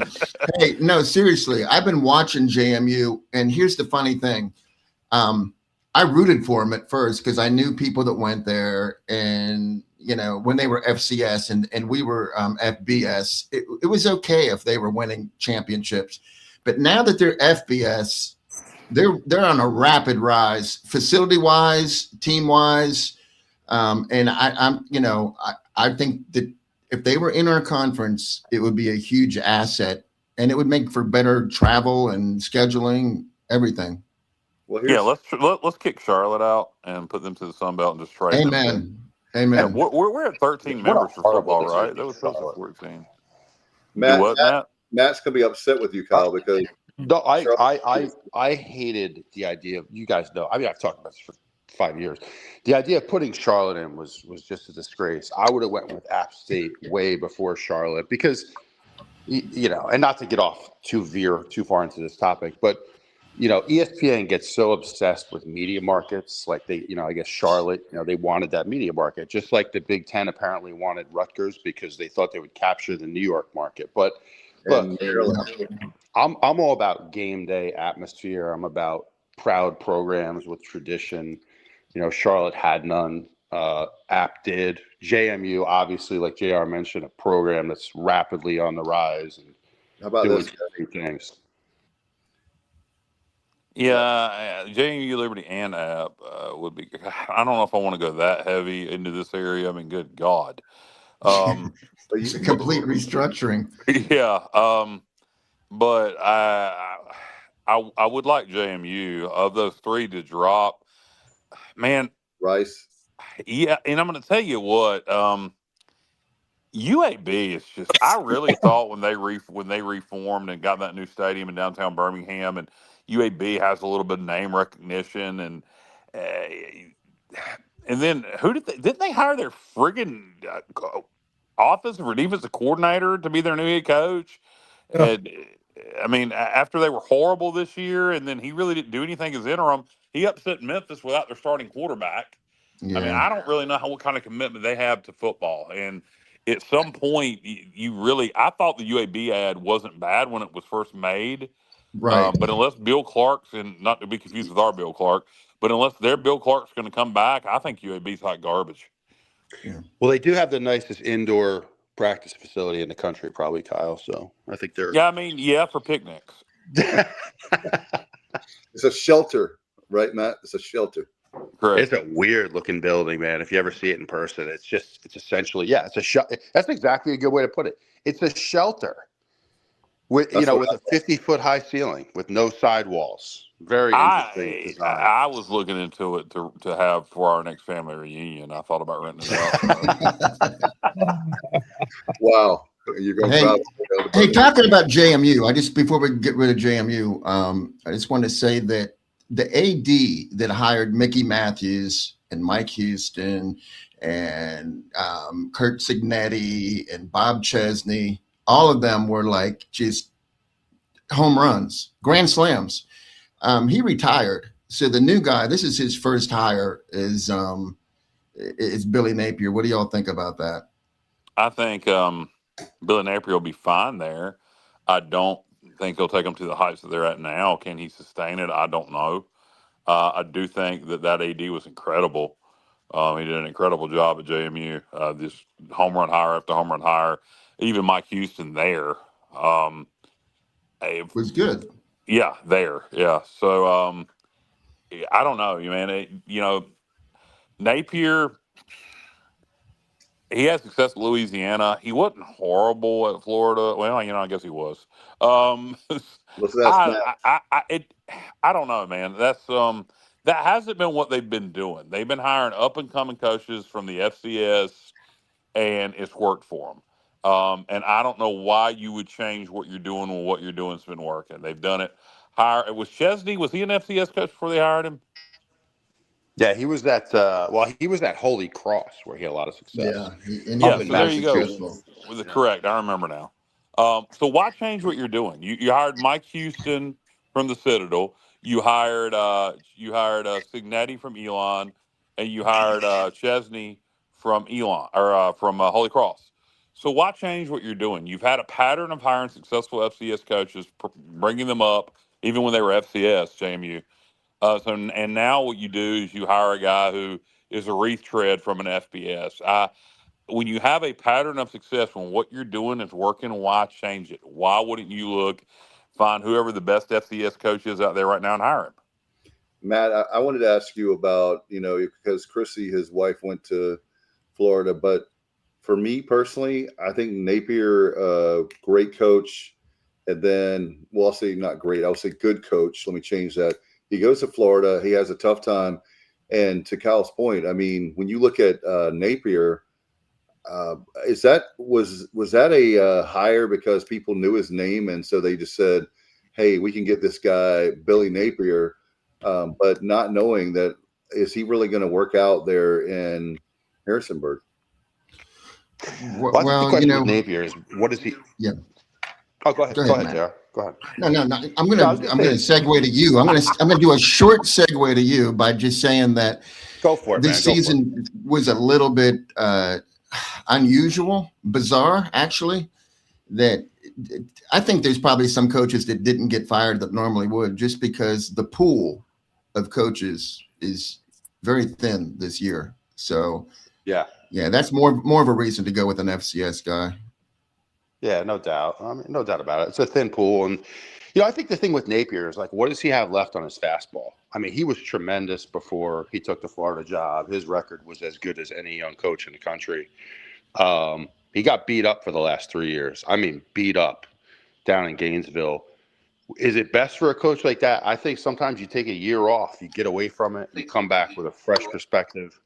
Hey, no, seriously, I've been watching JMU, and here's the funny thing. I rooted for them at first because I knew people that went there, and when they were FCS and we were FBS, it was okay if they were winning championships. But now that they're FBS, they're on a rapid rise, facility wise, team wise, and I think that if they were in our conference, it would be a huge asset, and it would make for better travel and scheduling, everything. Well, Yeah, let's kick Charlotte out and put them to the Sun Belt and just trade them. Amen. Yeah, we're at 13 members for football, right? That was supposed to be 14. Matt's gonna be upset with you, Kyle, because No, I hated the idea of, you guys know. I mean, I've talked about this for 5 years. The idea of putting Charlotte in was just a disgrace. I would have went with App State way before Charlotte because, and not to get off too far into this topic, but ESPN gets so obsessed with media markets. Like I guess Charlotte, they wanted that media market, just like the Big Ten apparently wanted Rutgers because they thought they would capture the New York market. But look, I'm all about game day atmosphere. I'm about proud programs with tradition. Charlotte had none. App did. JMU, obviously, like JR mentioned, a program that's rapidly on the rise and how about doing this? great things. Yeah, JMU, Liberty, and App would be. I don't know if I want to go that heavy into this area. I mean, good God. It's a complete restructuring. Yeah, but I would like JMU of those three to drop. Man, Rice. Yeah, and I'm going to tell you what. UAB is just. I really thought when they reformed and got that new stadium in downtown Birmingham, and UAB has a little bit of name recognition, and then didn't they hire their friggin' offensive or defensive coordinator to be their new head coach? Yeah. And, I mean, after they were horrible this year, and then he really didn't do anything as interim. He upset Memphis without their starting quarterback. Yeah. I mean, I don't really know what kind of commitment they have to football. And at some point, I thought the UAB ad wasn't bad when it was first made. Right. But unless Bill Clark's, and not to be confused with our Bill Clark, but unless their Bill Clark's going to come back, I think UAB's hot garbage. Yeah. Well, they do have the nicest indoor practice facility in the country, probably, Kyle. So I think they're. Yeah, I mean, for picnics. It's a shelter, right, Matt? It's a shelter. Correct. It's a weird looking building, man. If you ever see it in person, it's essentially, it's a that's exactly a good way to put it. It's a shelter with with a 50-foot high ceiling with no sidewalls. Very interesting design. I was looking into it to have for our next family reunion. I thought about renting it out. Wow. You're going Hey, talking about JMU, before we get rid of JMU, I just want to say that the AD that hired Mickey Matthews and Mike Houston and Kurt Signetti and Bob Chesney, all of them were like just home runs, grand slams. He retired. So the new guy, this is his first hire, is Billy Napier. What do y'all think about that? I think Billy Napier will be fine there. I don't think he'll take them to the heights that they're at now. Can he sustain it? I don't know. I do think that AD was incredible. He did an incredible job at JMU. Just home run hire after home run hire. Even Mike Houston there. Was good. Yeah, there. Yeah. So I don't know, man. Napier, he had success at Louisiana. He wasn't horrible at Florida. Well, I guess he was. Let's ask Matt. I don't know, man. That hasn't been what they've been doing. They've been hiring up and coming coaches from the FCS, and it's worked for them. And I don't know why you would change what you're doing when what you're doing has been working. They've done it. It was Chesney. Was he an FCS coach before they hired him? Yeah, he was at he was at Holy Cross where he had a lot of success. Yeah, So there you go. Correct. I remember now. So why change what you're doing? You hired Mike Houston from the Citadel. You hired Signetti from Elon, and you hired Chesney from Elon or from Holy Cross. So why change what you're doing? You've had a pattern of hiring successful FCS coaches, bringing them up even when they were FCS, JMU. And now what you do is you hire a guy who is a retread from an FBS. When you have a pattern of success, when what you're doing is working, why change it? Why wouldn't you find whoever the best FCS coach is out there right now and hire him? Matt, I wanted to ask you about, because Chrissy, his wife, went to Florida, but for me personally, I think Napier, great coach, and then, well, I'll say not great, I'll say good coach. Let me change that. He goes to Florida. He has a tough time. And to Kyle's point, I mean, when you look at Napier, was that a hire because people knew his name, and so they just said, "Hey, we can get this guy Billy Napier," but not knowing that is he really going to work out there in Harrisonburg? Well, the question with Napier is, what is he? Yeah. Oh, go ahead. Go ahead, JR. Go ahead. No. I'm gonna segue to you. I'm gonna do a short segue to you by just saying that go for it. This season was a little bit unusual, bizarre, actually. That I think there's probably some coaches that didn't get fired that normally would, just because the pool of coaches is very thin this year. So yeah, that's more of a reason to go with an FCS guy. Yeah, no doubt. I mean, no doubt about it. It's a thin pool. And, I think the thing with Napier is, what does he have left on his fastball? I mean, he was tremendous before he took the Florida job. His record was as good as any young coach in the country. He got beat up for the last 3 years. I mean, beat up down in Gainesville. Is it best for a coach like that? I think sometimes you take a year off, you get away from it, you come back with a fresh perspective.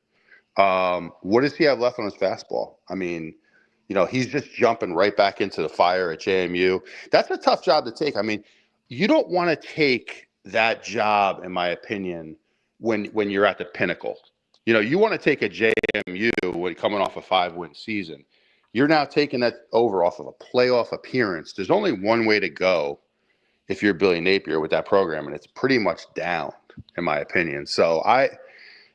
What does he have left on his fastball? I mean, he's just jumping right back into the fire at JMU. That's a tough job to take. I mean, you don't want to take that job, in my opinion, when you're at the pinnacle. You want to take a JMU when coming off a 5-win season. You're now taking that over off of a playoff appearance. There's only one way to go if you're Billy Napier with that program, and it's pretty much down, in my opinion. So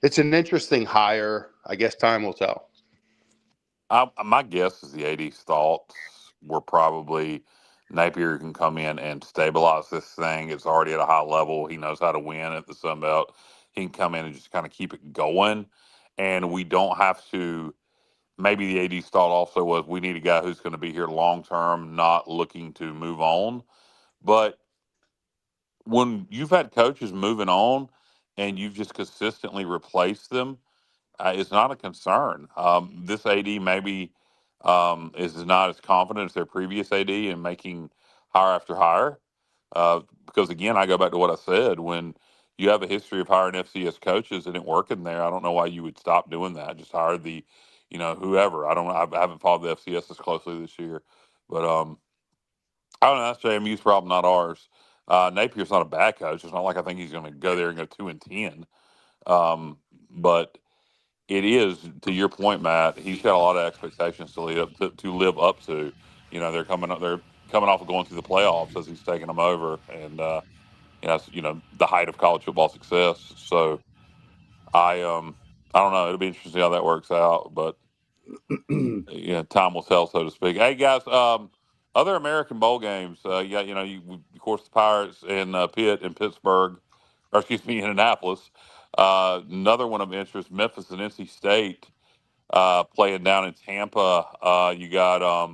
it's an interesting hire. I guess time will tell. My guess is the AD's thoughts were probably Napier can come in and stabilize this thing. It's already at a high level. He knows how to win at the Sun Belt. He can come in and just kind of keep it going. And we don't have to – maybe the AD's thought also was we need a guy who's going to be here long-term, not looking to move on. But when you've had coaches moving on and you've just consistently replaced them, it's not a concern. This AD maybe is not as confident as their previous AD in making hire after hire. Because, again, I go back to what I said. When you have a history of hiring FCS coaches and it working there, I don't know why you would stop doing that. Just hire the, whoever. I haven't followed the FCS as closely this year. But I don't know. That's JMU's problem, not ours. Napier's not a bad coach. It's not like I think he's going to go there and go 2-10. But it is, to your point, Matt. He's got a lot of expectations to live up to. They're coming off of going through the playoffs as he's taking them over, and that's the height of college football success. So I don't know. It'll be interesting to see how that works out, but time will tell, so to speak. Hey guys, other American Bowl games. Of course, the Pirates and Pitt in Pittsburgh, or excuse me, Indianapolis. Another one of interest: Memphis and NC State playing down in Tampa. You got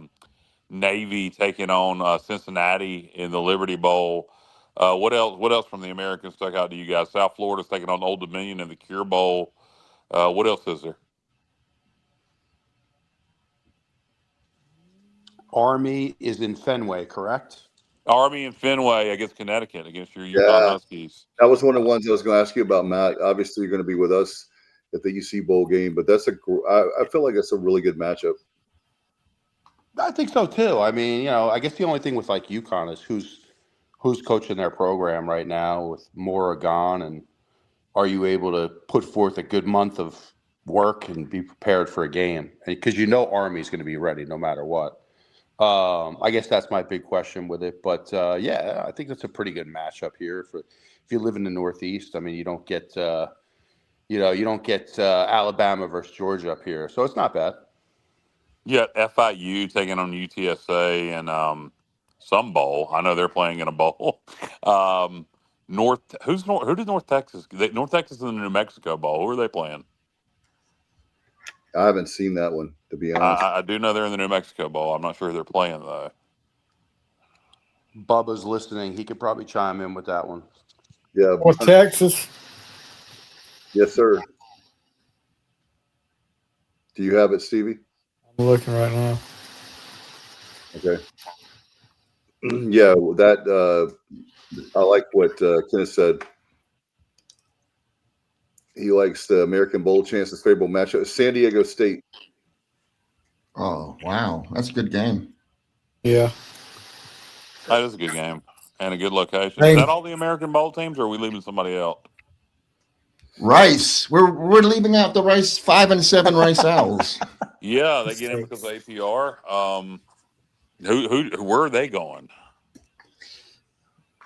Navy taking on Cincinnati in the Liberty Bowl. What else? What else from the Americans stuck out to you guys? South Florida's taking on Old Dominion in the Cure Bowl. What else is there? Army is in Fenway, correct? Army and Fenway against Connecticut, against your Yukon Yeah. Huskies. That was one of the ones I was going to ask you about, Matt. Obviously, you're going to be with us at the UC Bowl game, but I feel like it's a really good matchup. I think so too. I mean, I guess the only thing with like UConn is who's coaching their program right now with Mora gone, and are you able to put forth a good month of work and be prepared for a game? Because Army's going to be ready no matter what. I guess that's my big question with it. But yeah, I think that's a pretty good matchup here. If you live in the Northeast, I mean, you don't get Alabama versus Georgia up here, so it's not bad. You got FIU taking on UTSA and some bowl. I know they're playing in a bowl. Who did North Texas? North Texas in the New Mexico Bowl. Who are they playing? I haven't seen that one, to be honest. I do know they're in the New Mexico Bowl. I'm not sure who they're playing though. Bubba's listening. He could probably chime in with that one. Yeah. Or Texas. Yes, sir. Do you have it, Stevie? I'm looking right now. Okay. Yeah, that I like what Kenneth said. He likes the American Bowl chances favorable matchup. San Diego State. Oh, wow. That's a good game. Yeah. That is a good game and a good location. Hey. Is that all the American Bowl teams, or are we leaving somebody out? Rice. We're leaving out the Rice 5 and 7 Rice Owls. Yeah, they get in because of APR. Where are they going?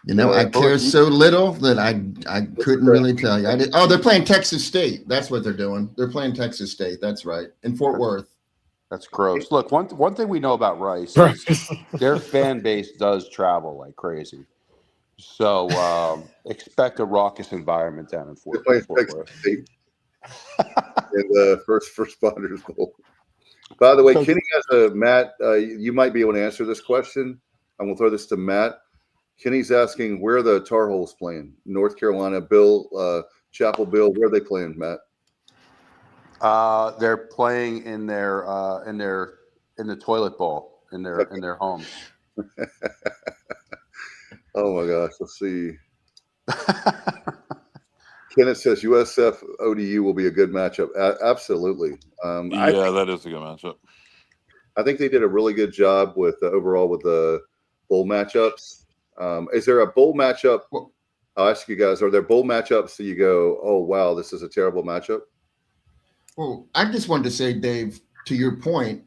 I care so little that I couldn't really tell you. They're playing Texas State. That's what they're doing. They're playing Texas State. That's right. In Fort Worth. That's gross. Look, one thing we know about Rice is their fan base does travel like crazy. So expect a raucous environment down in Fort Worth. In the first responders bowl. By the way, Kenny has Matt, you might be able to answer this question. I'm going to throw this to Matt. Kenny's asking where the Tar Heels playing. North Carolina, Bill, Chapel Bill, where are they playing, Matt? They're playing in the toilet bowl in their homes. Oh my gosh, let's see. Kenneth says USF ODU will be a good matchup. Absolutely. That is a good matchup. I think they did a really good job with overall with the bowl matchups. Is there a bowl matchup? I'll ask you guys, are there bowl matchups that you go, oh, wow, this is a terrible matchup? Well, I just wanted to say, Dave, to your point,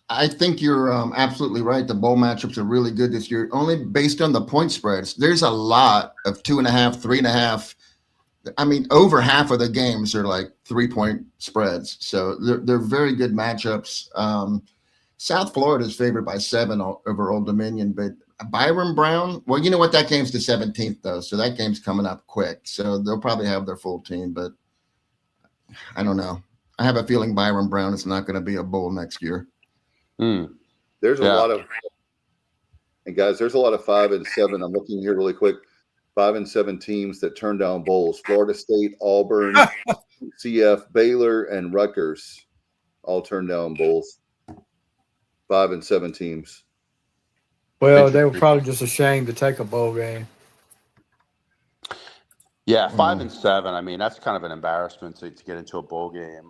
I think you're absolutely right. The bowl matchups are really good this year, only based on the point spreads. There's a lot of 2.5, 3.5. I mean, over half of the games are like 3-point spreads. So they're very good matchups. South Florida is favored by 7 over Old Dominion, but Byron Brown, well, you know what? That game's the 17th, though. So that game's coming up quick. So they'll probably have their full team, but I don't know. I have a feeling Byron Brown is not going to be a bowl next year. There's a lot of, and guys, there's a lot of 5 and 7. I'm looking here really quick. 5 and 7 teams that turn down bowls. Florida State, Auburn, CF, Baylor, and Rutgers all turned down bowls. 5 and 7 teams. Well, they were probably just ashamed to take a bowl game. Yeah, 5 and 7. I mean, that's kind of an embarrassment to get into a bowl game.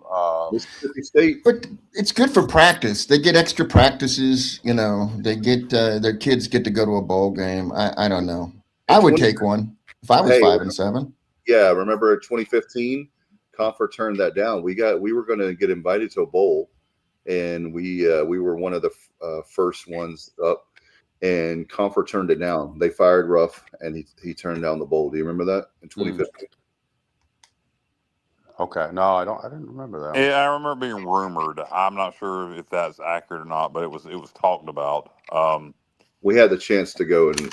Mississippi State, but it's good for practice. They get extra practices. They get their kids get to go to a bowl game. I don't know. I would take one if I was 5 and 7. Yeah, remember 2015, Confer turned that down. We were going to get invited to a bowl, and we were one of the first ones up. And Confer turned it down. They fired Ruff, and he turned down the bowl. Do you remember that in 2015? Okay, no, I didn't remember that. Yeah, I remember being rumored. I'm not sure if that's accurate or not, but it was talked about. We had the chance to go, and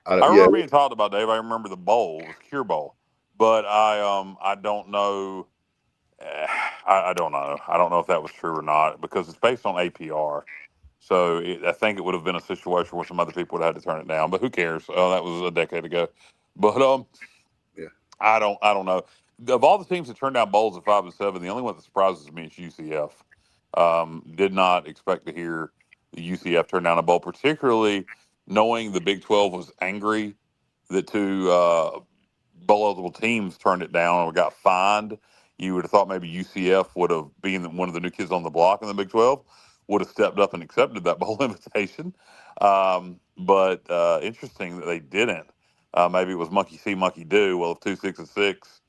I remember being talked about, Dave. I remember the bowl, the Cure Bowl, but I don't know. I don't know. I don't know if that was true or not because it's based on APR. So I think it would have been a situation where some other people would have had to turn it down. But who cares? That was a decade ago. But Yeah. I don't know. Of all the teams that turned down bowls at 5 and 7, the only one that surprises me is UCF. Did not expect to hear the UCF turn down a bowl, particularly knowing the Big 12 was angry that two bowl eligible teams turned it down or got fined. You would have thought maybe UCF would have, being one of the new kids on the block in the Big 12, would have stepped up and accepted that bowl invitation. But interesting that they didn't. Maybe it was monkey see, monkey do. Well, if 2 6-6,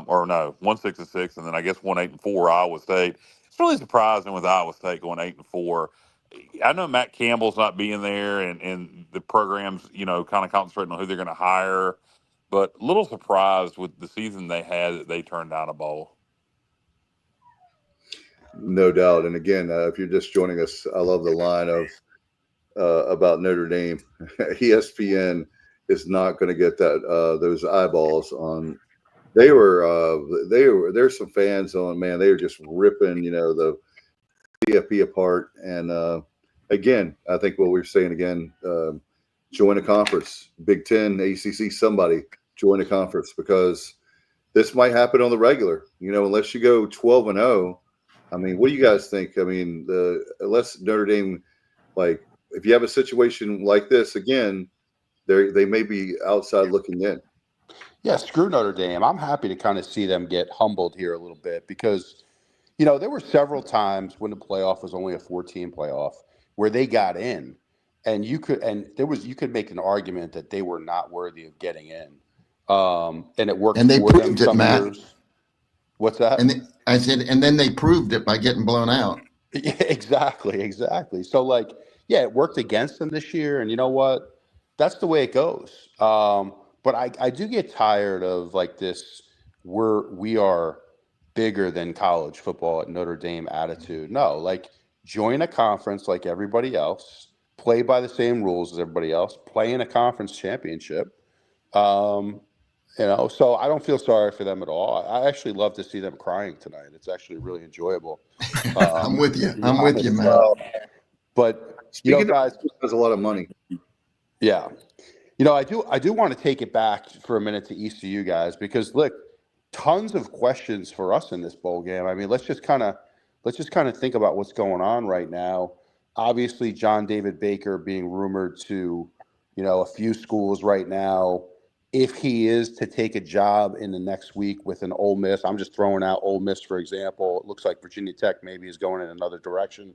or no, 1 6-6, and then I guess 1 8-4 Iowa State. It's really surprising with Iowa State going 8-4. I know Matt Campbell's not being there, and the program's kind of concentrating on who they're going to hire. But a little surprised with the season they had that they turned down a bowl. No doubt. And again, if you're just joining us, I love the line of about Notre Dame. ESPN is not going to get those eyeballs on. There's some fans on, man. They were just ripping, the CFP apart. And again, I think what we're saying again, join a conference, Big Ten, ACC, somebody join a conference, because this might happen on the regular, unless you go 12-0. I mean, what do you guys think? I mean, unless Notre Dame, like, if you have a situation like this again, they may be outside looking in. Yeah, screw Notre Dame. I'm happy to kind of see them get humbled here a little bit because, there were several times when the playoff was only a 14 playoff where they got in, and you could make an argument that they were not worthy of getting in, and it worked. And they for proved them it, Matt. years. What's that? And then they proved it by getting blown out. Yeah, exactly. So, it worked against them this year, and you know what? That's the way it goes. But I do get tired of this. We are bigger than college football at Notre Dame attitude. No, join a conference like everybody else, play by the same rules as everybody else, play in a conference championship. So I don't feel sorry for them at all. I actually love to see them crying tonight. It's actually really enjoyable. I'm with you. I'm with you, man. But Speaking guys, there's a lot of money. Yeah. I do want to take it back for a minute to ECU guys, because look, tons of questions for us in this bowl game. I mean, let's just kind of think about what's going on right now. Obviously, John David Baker being rumored to, a few schools right now. If he is to take a job in the next week with an Ole Miss, I'm just throwing out Ole Miss, for example. It looks like Virginia Tech maybe is going in another direction.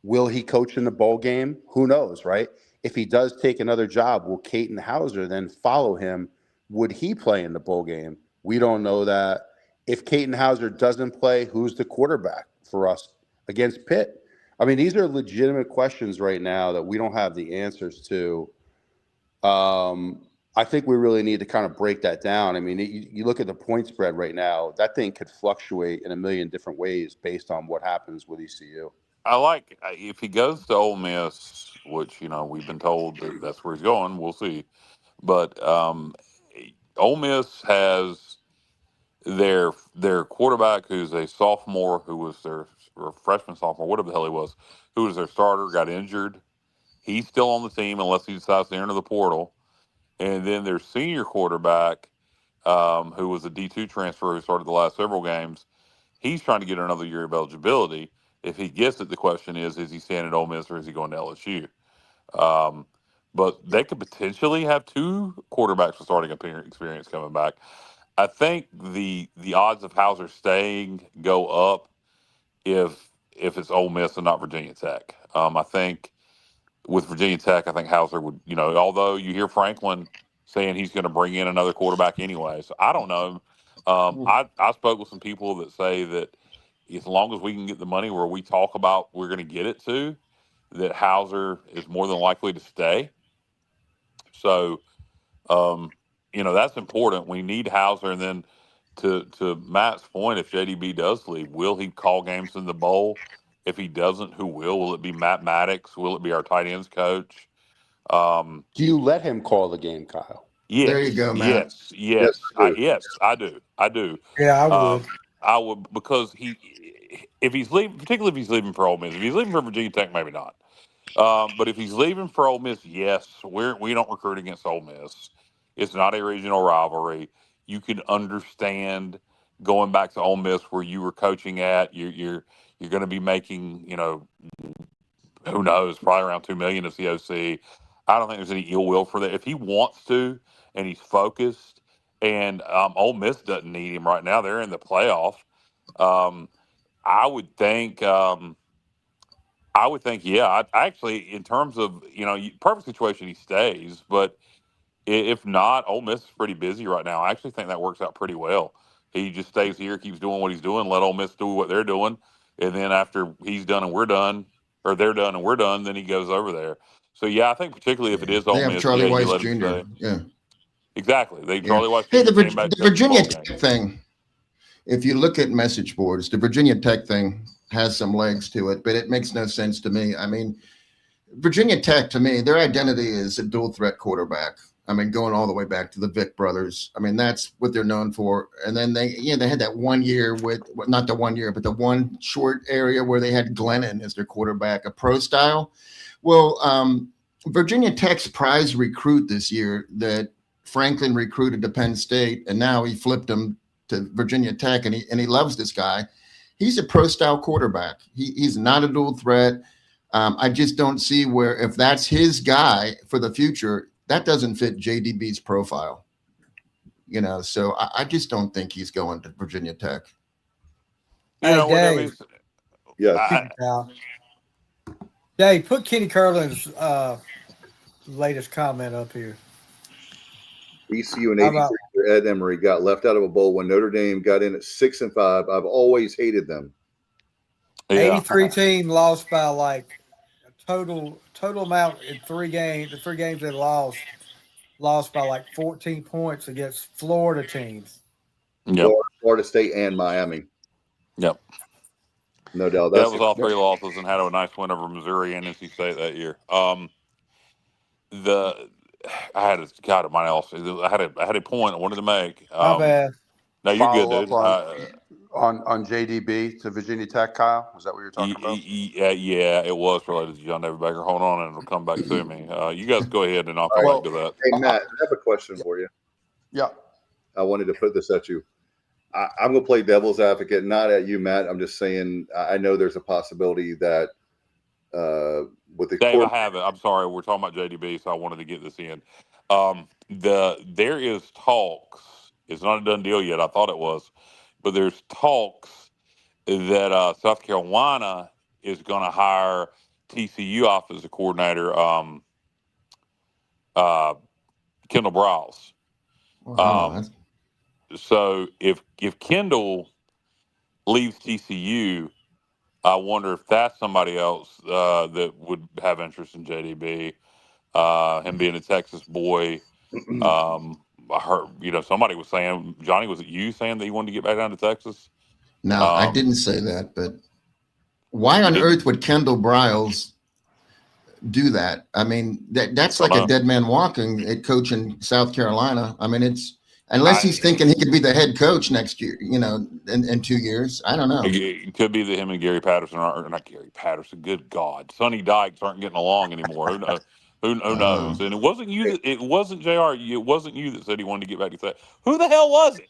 Will he coach in the bowl game? Who knows, right? If he does take another job, will Katin Houser then follow him? Would he play in the bowl game? We don't know that. If Katin Houser doesn't play, who's the quarterback for us against Pitt? I mean, these are legitimate questions right now that we don't have the answers to. I think we really need to kind of break that down. I mean, you look at the point spread right now, that thing could fluctuate in a million different ways based on what happens with ECU. I like if he goes to Ole Miss, which we've been told that that's where he's going. We'll see, but Ole Miss has their quarterback, who's a sophomore, who was their freshman sophomore, whatever the hell he was, who was their starter, got injured. He's still on the team unless he decides to enter the portal. And then their senior quarterback, who was a D2 transfer who started the last several games, he's trying to get another year of eligibility. If he gets it, the question is he staying at Ole Miss or is he going to LSU? But they could potentially have two quarterbacks with starting experience coming back. I think the odds of Houser staying go up if it's Ole Miss and not Virginia Tech. I think with Virginia Tech, I think Houser would, although you hear Franklin saying he's going to bring in another quarterback anyway. So I don't know. I spoke with some people that say that as long as we can get the money where we talk about we're going to get it to, that Houser is more than likely to stay. So, that's important. We need Houser. And then to Matt's point, if JDB does leave, will he call games in the bowl? If he doesn't, who will? Will it be Matt Maddox? Will it be our tight ends coach? Do you let him call the game, Kyle? Yes, There you go, Matt. Yes, I do. Yes, I do. I do. Yeah, I would. I would, because if he's leaving, particularly if he's leaving for Ole Miss. If he's leaving for Virginia Tech, maybe not. But if he's leaving for Ole Miss, yes, we don't recruit against Ole Miss. It's not a regional rivalry. You can understand going back to Ole Miss where you were coaching at. You're going to be making, who knows, probably around $2 million as the OC. I don't think there's any ill will for that. If he wants to and he's focused, and Ole Miss doesn't need him right now, they're in the playoff. I would think. Yeah. I actually, in terms of perfect situation, he stays. But if not, Ole Miss is pretty busy right now. I actually think that works out pretty well. He just stays here, keeps doing what he's doing, let Ole Miss do what they're doing, and then after he's done and we're done, or they're done and we're done, then he goes over there. So yeah, I think particularly if it is Ole They have Miss, Charlie yeah, you Weiss let him Jr. stay. Yeah. Exactly. Yeah. Charlie Weiss Hey, Jr. came back the to the Virginia ball game. Tech thing, if you look at message boards, the Virginia Tech thing has some legs to it, but it makes no sense to me. I mean, Virginia Tech, to me, their identity is a dual threat quarterback. I mean, going all the way back to the Vic brothers. I mean, that's what they're known for. And then they had that 1 year with, not the 1 year, but the one short area where they had Glennon as their quarterback, a pro style. Well, Virginia Tech's prize recruit this year that Franklin recruited to Penn State, and now he flipped him to Virginia Tech, and he loves this guy. He's a pro style quarterback. He's not a dual threat. I just don't see where, if that's his guy for the future, that doesn't fit JDB's profile. So I just don't think he's going to Virginia Tech. Hey, what that Dave. means? Yes. Dave, put Kenny Curlin's latest comment up here. ECU and How 83 about- for Ed Emery got left out of a bowl when Notre Dame got in at 6-5. I've always hated them. Yeah. 83 team lost by like a total amount in 3 games. The 3 games they lost by like 14 points against Florida teams. Yep. Florida State and Miami. Yep. No doubt. That was all 3 losses, and had a nice win over Missouri and NC State that year. I had a point I wanted to make. My bad. No, you're good, Follow dude. up on JDB to Virginia Tech, Kyle. Was that what you were talking about? Yeah, it was related to John David Baker. Hold on, and it'll come back to me. You guys go ahead, and I'll come back to that. Hey, Matt, I have a question for you. Yeah. I wanted to put this at you. I'm going to play devil's advocate, not at you, Matt. I'm just saying I know there's a possibility that with the Dave, I have it. I'm sorry. We're talking about JDB, so I wanted to get this in. There is talks. It's not a done deal yet. I thought it was, but there's talks that South Carolina is going to hire TCU offensive coordinator Kendall Briles. So if Kendall leaves TCU, I wonder if that's somebody else that would have interest in JDB. Him being a Texas boy. I heard, somebody was saying, Johnny, was it you saying that you wanted to get back down to Texas? No, I didn't say that, but why on earth would Kendall Briles do that? I mean, that's like a dead man walking at coaching South Carolina. I mean, it's unless he's thinking he could be the head coach next year, in 2 years. I don't know. It could be that him and Gary Patterson are not Gary Patterson. Good God, Sonny Dykes aren't getting along anymore. Who knows? And it wasn't you. It wasn't JR. It wasn't you that said he wanted to get back to Texas. Who the hell was it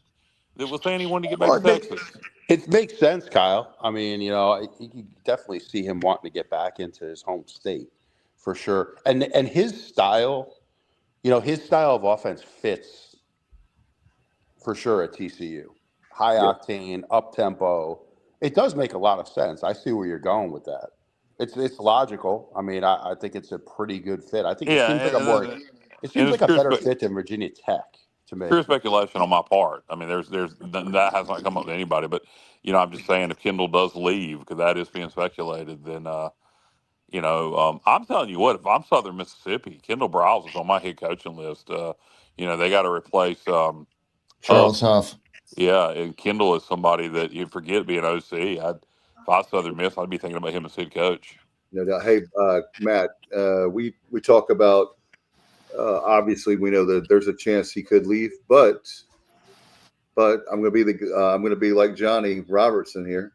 that was saying he wanted to get back to Texas? It makes sense, Kyle. I mean, you can definitely see him wanting to get back into his home state for sure. And his style, his style of offense fits for sure at TCU. High octane, up tempo. It does make a lot of sense. I see where you're going with that. It's logical. I mean, I think it's a pretty good fit. I think it seems like a better fit than Virginia Tech to me. Pure speculation on my part. I mean, that has not come up to anybody, but I'm just saying if Kendall does leave, because that is being speculated, then I'm telling you what, if I'm Southern Mississippi, Kendall Briles is on my head coaching list. They got to replace Charles Huff. Yeah, and Kendall is somebody that you forget being OC. If I was Southern Miss, I'd be thinking about him as head coach. No doubt. Hey, Matt, we talk about obviously we know that there's a chance he could leave, but I'm going to be like Johnny Robertson here.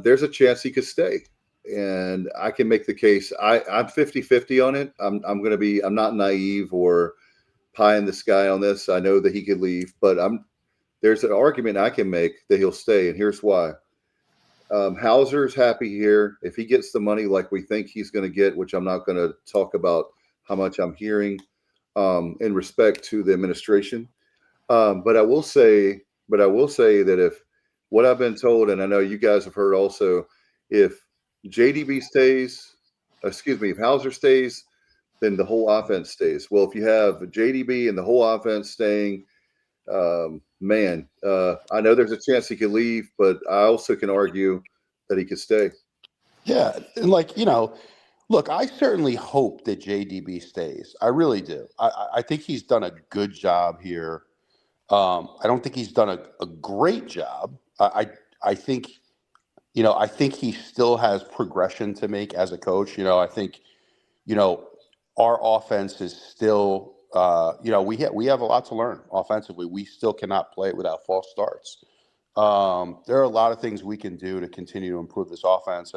There's a chance he could stay, and I can make the case. I'm 50-50 on it. I'm not naive or pie in the sky on this. I know that he could leave, but there's an argument I can make that he'll stay, and here's why. Hauser's happy here. If he gets the money like we think he's going to get, which I'm not going to talk about how much I'm hearing in respect to the administration. But I will say that if what I've been told, and I know you guys have heard also, if if Hauser stays, then the whole offense stays. Well, if you have JDB and the whole offense staying, I know there's a chance he could leave, but I also can argue that he could stay. Yeah, and look, I certainly hope that JDB stays. I really do. I think he's done a good job here. I don't think he's done a great job. I think he still has progression to make as a coach. I think, our offense is still, we have a lot to learn offensively. We still cannot play it without false starts. There are a lot of things we can do to continue to improve this offense,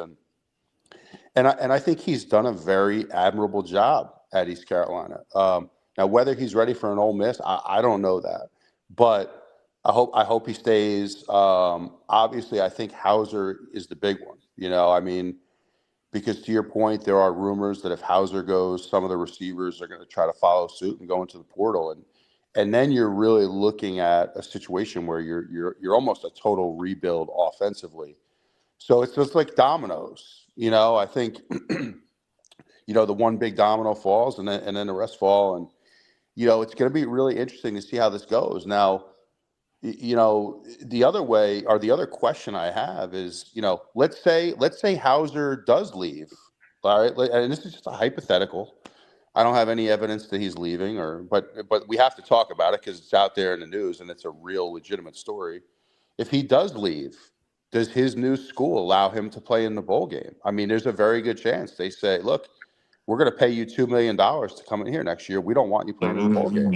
and I think he's done a very admirable job at East Carolina. Now, whether he's ready for an Ole Miss, I don't know that, but I hope he stays. Obviously, I think Hauser is the big one. Because to your point, there are rumors that if Hauser goes, some of the receivers are going to try to follow suit and go into the portal, and then you're really looking at a situation where you're almost a total rebuild offensively. So it's just like dominoes. I think the one big domino falls, and then the rest fall, and it's going to be really interesting to see how this goes. Now, the other way, or the other question I have is, let's say Hauser does leave, all right, and this is just a hypothetical. I don't have any evidence that he's leaving, but we have to talk about it because it's out there in the news and it's a real legitimate story. If he does leave, does his new school allow him to play in the bowl game? I mean, there's a very good chance they say, look, we're going to pay you $2 million to come in here next year. We don't want you playing in the bowl game.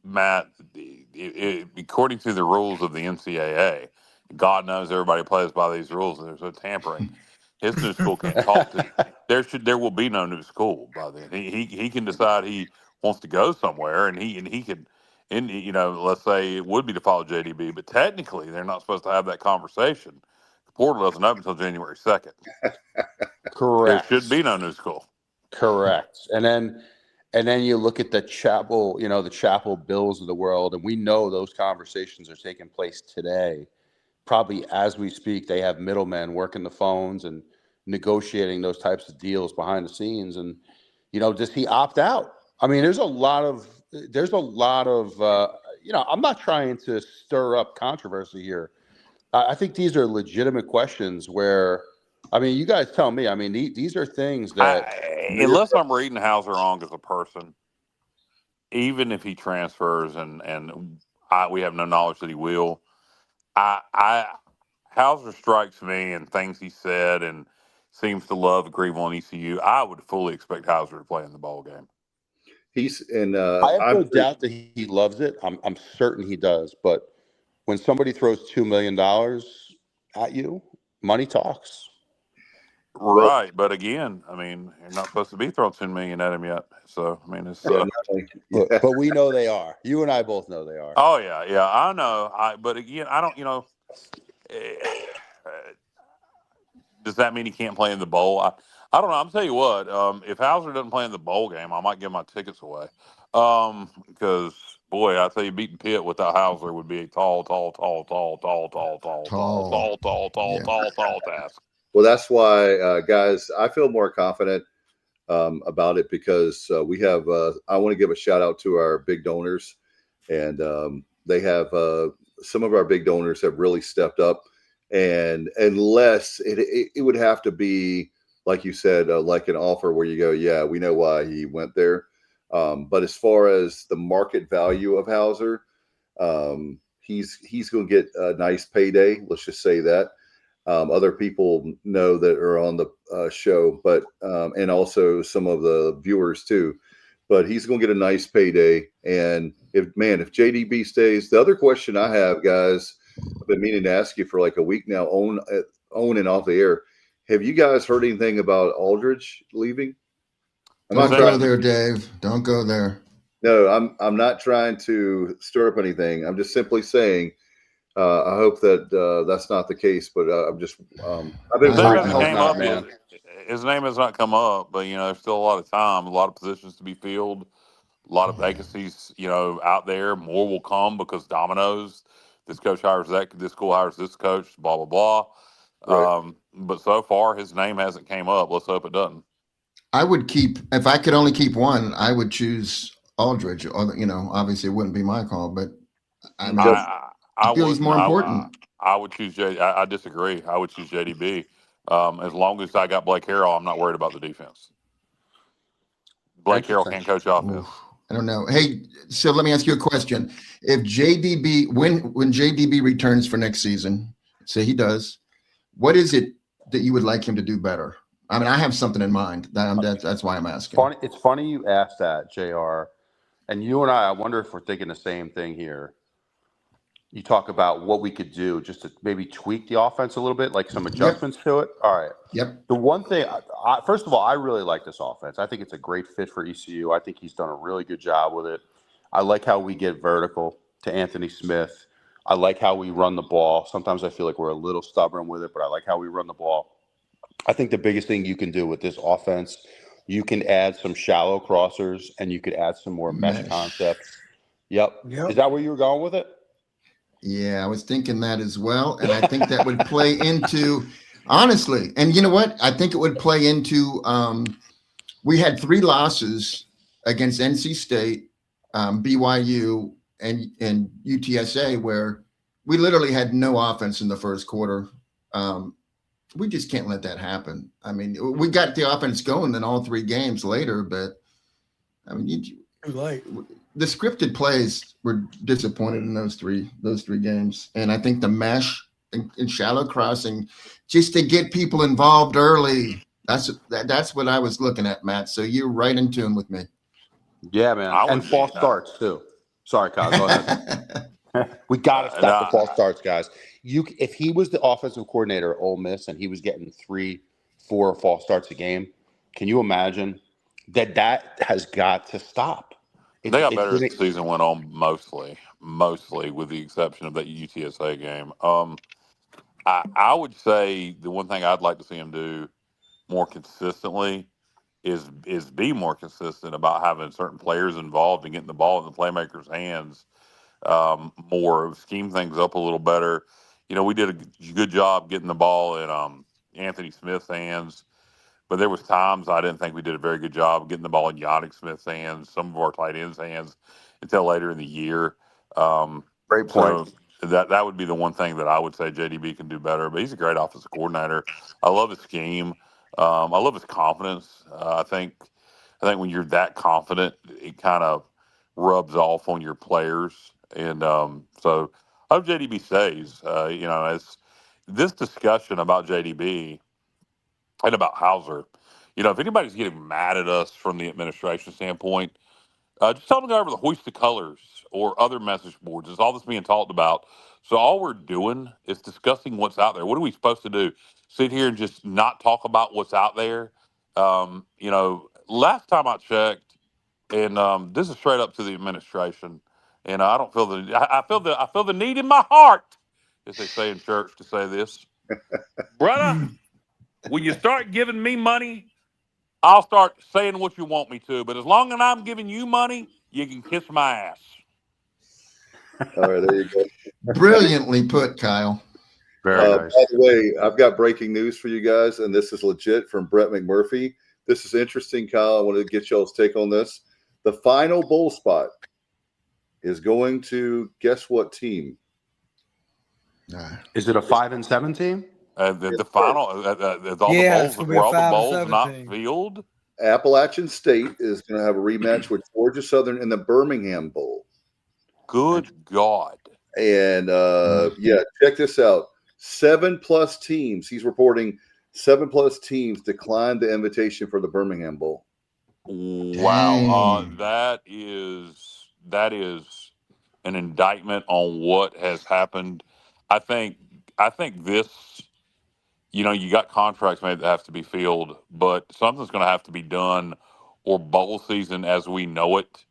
Matt, according to the rules of the NCAA, God knows everybody plays by these rules. There's no tampering. His new school can't talk to. There will be no new school by then. He can decide he wants to go somewhere, and he can. Let's say it would be to follow JDB, but technically they're not supposed to have that conversation. The portal doesn't open until January 2nd. Correct. There should be no new school. Correct. And then you look at the Chapel, the Chapel Bills of the world, and we know those conversations are taking place today. Probably as we speak, they have middlemen working the phones and negotiating those types of deals behind the scenes. And, does he opt out? I mean, there's a lot of, I'm not trying to stir up controversy here. I think these are legitimate questions where, you guys tell me. These are things that, unless I'm reading Hauser wrong as a person, even if he transfers and we have no knowledge that he will, Hauser strikes me and things he said and seems to love Greenville and ECU. I would fully expect Hauser to play in the bowl game. I have no doubt that he loves it. I'm certain he does. But when somebody throws $2 million at you, money talks. Right, but again, you're not supposed to be throwing $10 million at him yet. So it's. But we know they are. You and I both know they are. Oh yeah, I know. But again, I don't. Does that mean he can't play in the bowl? I don't know. I'm tell you what. If Hauser doesn't play in the bowl game, I might give my tickets away. Because boy, I tell you, beating Pitt without Hauser would be a tall task. Well, that's why, guys, I feel more confident about it because we have. I want to give a shout out to our big donors, and they have some of our big donors have really stepped up. And unless it would have to be, like you said, like an offer where you go, yeah, we know why he went there. But as far as the market value of Hauser, he's going to get a nice payday. Let's just say that. other people know that are on the show, but and also some of the viewers too. But he's going to get a nice payday. And if JDB stays, the other question I have, guys, I've been meaning to ask you for like a week now, on and off the air. Have you guys heard anything about Aldridge leaving? Don't go there, Dave. Don't go there. No, I'm not trying to stir up anything. I'm just simply saying, I hope that that's not the case. But I'm just, I've been. His name has not come up, but there's still a lot of time, a lot of positions to be filled, a lot of vacancies, out there. More will come because dominoes. This coach hires that. This school hires this coach. Blah blah blah. Right. But so far, his name hasn't came up. Let's hope it doesn't. I would keep, if I could only keep one, I would choose Aldridge. Obviously it wouldn't be my call, but I mean, I feel he's more important. I would choose I disagree. I would choose JDB. As long as I got Blake Harrell, I'm not worried about the defense. Blake Harrell can't coach offense. I don't know. Hey, so let me ask you a question. If JDB, when JDB returns for next season, say he does, what is it that you would like him to do better? I mean, I have something in mind. That's why I'm asking. It's funny you asked that, JR. And you and I wonder if we're thinking the same thing here. You talk about what we could do just to maybe tweak the offense a little bit, like some adjustments to it. All right. Yep. The one thing, first of all, I really like this offense. I think it's a great fit for ECU. I think he's done a really good job with it. I like how we get vertical to Anthony Smith. I like how we run the ball. Sometimes I feel like we're a little stubborn with it, but I like how we run the ball. I think the biggest thing you can do with this offense, you can add some shallow crossers and you could add some more mesh concepts. Yep. Is that where you were going with it? Yeah, I was thinking that as well. And I think that would play into, honestly, and you know what? I think it would play into, we had 3 losses against NC State, BYU, and UTSA, where we literally had no offense in the first quarter. We just can't let that happen. I mean, we got the offense going in all 3 games later, but I mean, the scripted plays were disappointed in those three games. And I think the mesh and shallow crossing, just to get people involved early, that's what I was looking at, Matt. So you're right in tune with me. Yeah, man. And false starts too. Sorry, Kyle. Go ahead. We got to stop the false starts, guys. If he was the offensive coordinator at Ole Miss and he was getting 3-4 false starts a game, can you imagine that has got to stop? They got better as the season went on, mostly, with the exception of that UTSA game. I would say the one thing I'd like to see him do more consistently is be more consistent about having certain players involved and getting the ball in the playmakers' hands more, scheme things up a little better. We did a good job getting the ball in Anthony Smith's hands, but there was times I didn't think we did a very good job getting the ball in Yannick Smith's hands, some of our tight ends' hands until later in the year. Great point. So that would be the one thing that I would say JDB can do better. But he's a great offensive coordinator. I love his scheme. I love his confidence. I think when you're that confident, it kind of rubs off on your players. And so I hope JDB stays. As this discussion about JDB and about Hauser, if anybody's getting mad at us from the administration standpoint, just tell them to go over the Hoist the Colors or other message boards. It's all that's being talked about. So all we're doing is discussing what's out there. What are we supposed to do? Sit here and just not talk about what's out there? Last time I checked, and this is straight up to the administration, and I don't feel I feel the need in my heart, as they say in church, to say this, brother. When you start giving me money, I'll start saying what you want me to. But as long as I'm giving you money, you can kiss my ass. All right, there you go. Brilliantly put, Kyle. Very nice. By the way, I've got breaking news for you guys, and this is legit from Brett McMurphy. This is interesting, Kyle. I wanted to get y'all's take on this. The final bowl spot is going to guess what team? Is it a 5-7 team? The final, all the bowls not filled. Appalachian State is going to have a rematch with Georgia Southern in the Birmingham Bowl. Good God. And check this out. 7+ teams. He's reporting 7+ teams declined the invitation for the Birmingham Bowl. Wow, Dang. that is an indictment on what has happened. I think this. You got contracts made that have to be filled, but something's going to have to be done, or bowl season as we know it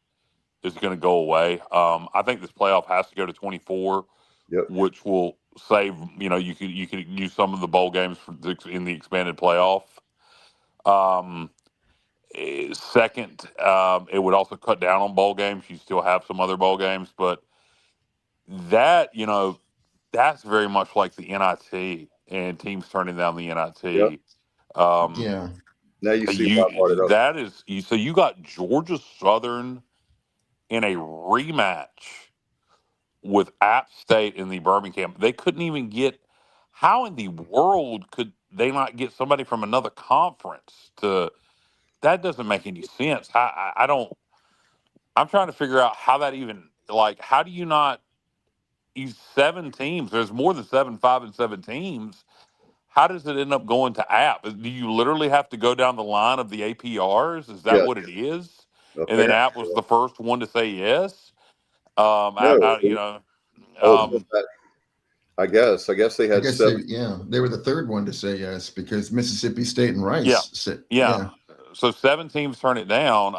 is going to go away. I think this playoff has to go to 24, Yep. which will save. You could use some of the bowl games in the expanded playoff. Second, it would also cut down on bowl games. You still have some other bowl games, but that's very much like the NIT and teams turning down the NIT. Yep. Yeah. Now you see why I brought it up. That is so you got Georgia Southern in a rematch with App State in the Birmingham. They couldn't even get. How in the world could they not get somebody from another conference to? That doesn't make any sense. I don't. I'm trying to figure out how that even how do you not use 7 teams? There's more than 5 and 7 teams. How does it end up going to App? Do you literally have to go down the line of the APRs? Is that what it is? And then App was the first one to say yes. I guess they had 7. They were the third one to say yes because Mississippi State and Rice. Yeah. said, So 7 teams turn it down.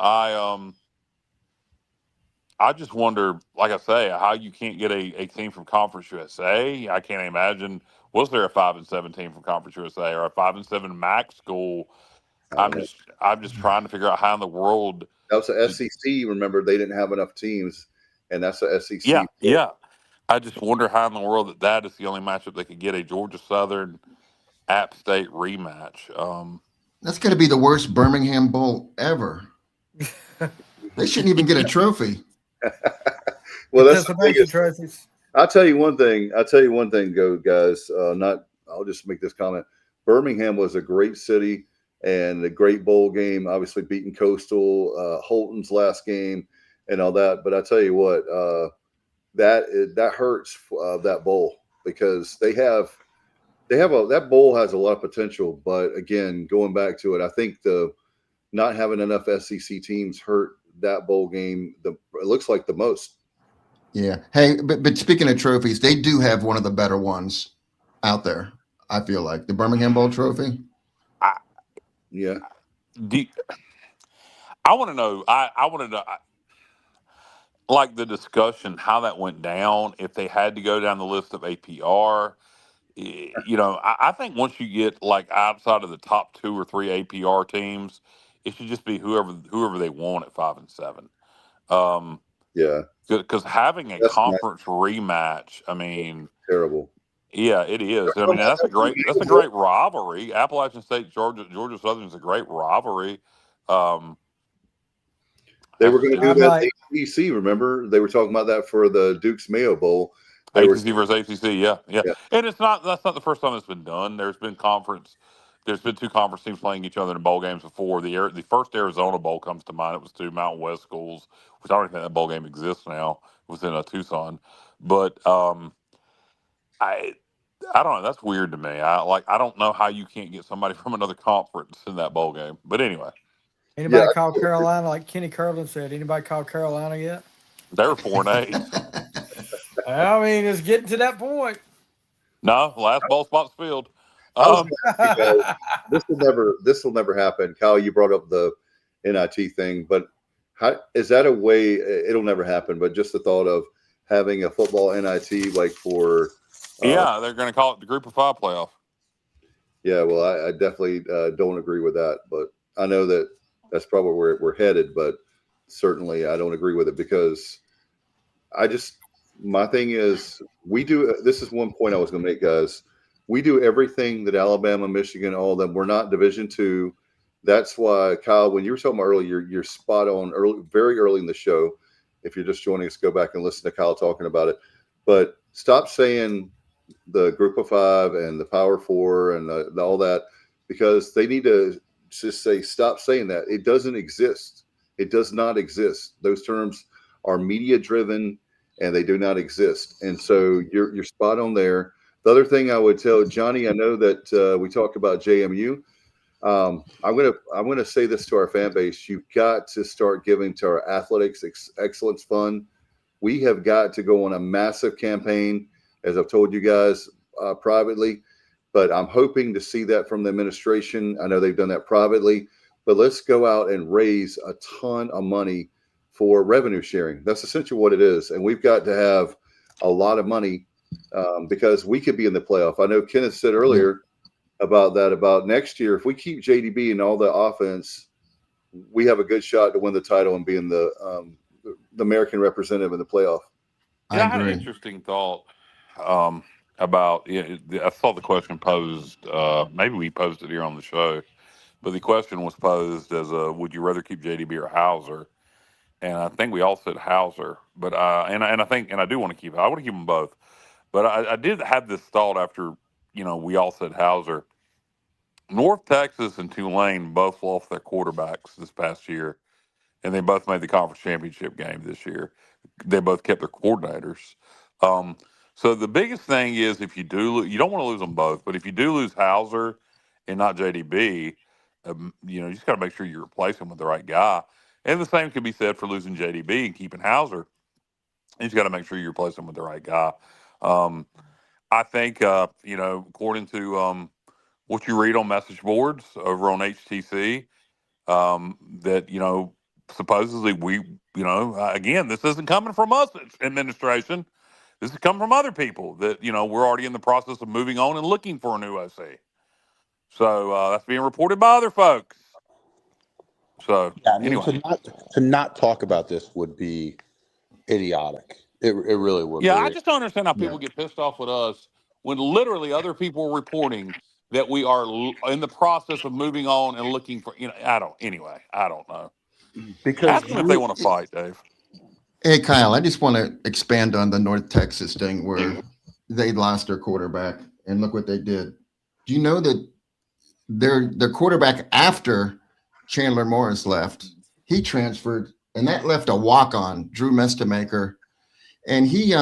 I just wonder, like I say, how you can't get a team from Conference USA. I can't imagine. Was there a 5 and 7 team from Conference USA or a 5 and 7 MAC school? I'm just trying to figure out how in the world. That was the SEC. Remember, they didn't have enough teams, and that's the SEC. Yeah. I just wonder how in the world that is the only matchup they could get, a Georgia Southern App State rematch. That's going to be the worst Birmingham Bowl ever. They shouldn't even get a trophy. Well, that's the biggest trophies. I'll tell you one thing, go guys. I'll just make this comment. Birmingham was a great city and a great bowl game. Obviously, beating Coastal, Holton's last game, and all that. But I tell you what, that hurts that bowl because that bowl has a lot of potential. But again, going back to it, I think the not having enough SEC teams hurt that bowl game. It looks like the most. Yeah. Hey, but speaking of trophies, they do have one of the better ones out there. I feel like the Birmingham Bowl trophy. I want to know. I want to know, like the discussion, how that went down. If they had to go down the list of APR, I think once you get outside of the top 2 or 3 APR teams, it should just be whoever they want at 5 and 7. Because having a conference rematch, I mean, terrible. Yeah, it is. I mean, that's a great rivalry. Appalachian State, Georgia Southern is a great rivalry. They were going to do that ACC. Remember, they were talking about that for the Duke's Mayo Bowl. ACC versus ACC, yeah. And that's not the first time it's been done. There's been 2 conference teams playing each other in bowl games before. The first Arizona Bowl comes to mind. It was 2 Mountain West schools, which I don't even think that bowl game exists now. It was in Tucson. But I don't know. That's weird to me. I don't know how you can't get somebody from another conference in that bowl game. But anyway. Anybody call Carolina, like Kenny Curlin said? Anybody call Carolina yet? They were 4-8. I mean, it's getting to that point. No, last ball spot's filled. This will never happen. Kyle, you brought up the NIT thing, but is that a way? It'll never happen. But just the thought of having a football NIT for they're going to call it the Group of 5 playoff. Yeah, well, I definitely don't agree with that, but I know that's probably where we're headed. But certainly, I don't agree with it because my thing is we do. This is one point I was going to make, guys. We do everything that Alabama, Michigan, all of them. We're not Division II. That's why, Kyle, when you were talking about earlier, you're spot on. Very early in the show. If you're just joining us, go back and listen to Kyle talking about it. But stop saying the Group of 5 and the Power 4 and all that, because they need to just stop saying that. It doesn't exist. It does not exist. Those terms are media driven and they do not exist. And so you're spot on there. The other thing I would tell Johnny, I know that we talked about JMU. I'm gonna say this to our fan base: you've got to start giving to our Athletics Excellence Fund. We have got to go on a massive campaign, as I've told you guys privately. But I'm hoping to see that from the administration. I know they've done that privately, but let's go out and raise a ton of money for revenue sharing. That's essentially what it is, and we've got to have a lot of money because we could be in the playoff. I know Kenneth said earlier about next year. If we keep JDB and all the offense, we have a good shot to win the title and being the American representative in the playoff. Yeah, I had an interesting thought about. I saw the question posed. Maybe we posed it here on the show, but the question was posed as would you rather keep JDB or Hauser? And I think we all said Hauser, but and I do want to keep. I want to keep them both, but I did have this thought after we all said Hauser. North Texas and Tulane both lost their quarterbacks this past year, and they both made the conference championship game this year. They both kept their coordinators. So the biggest thing is if you do, you don't want to lose them both, but if you do lose Hauser and not JDB, you just got to make sure you replace him with the right guy. And the same could be said for losing JDB and keeping Hauser. You just got to make sure you replace him with the right guy. I think, according to what you read on message boards over on HTC, that, supposedly we, again, this isn't coming from us, administration. This is coming from other people that, we're already in the process of moving on and looking for a new OC. So that's being reported by other folks. So yeah, I mean, anyway. to not talk about this would be idiotic. It really would. Yeah, be. I just don't understand how people get pissed off with us when literally other people are reporting that we are in the process of moving on and looking for, I don't know. Because ask them if they want to fight, Dave. Hey, Kyle, I just want to expand on the North Texas thing where they lost their quarterback and look what they did. Do you know that their quarterback after Chandler Morris left, he transferred, and that left a walk-on, Drew Mestemaker, and he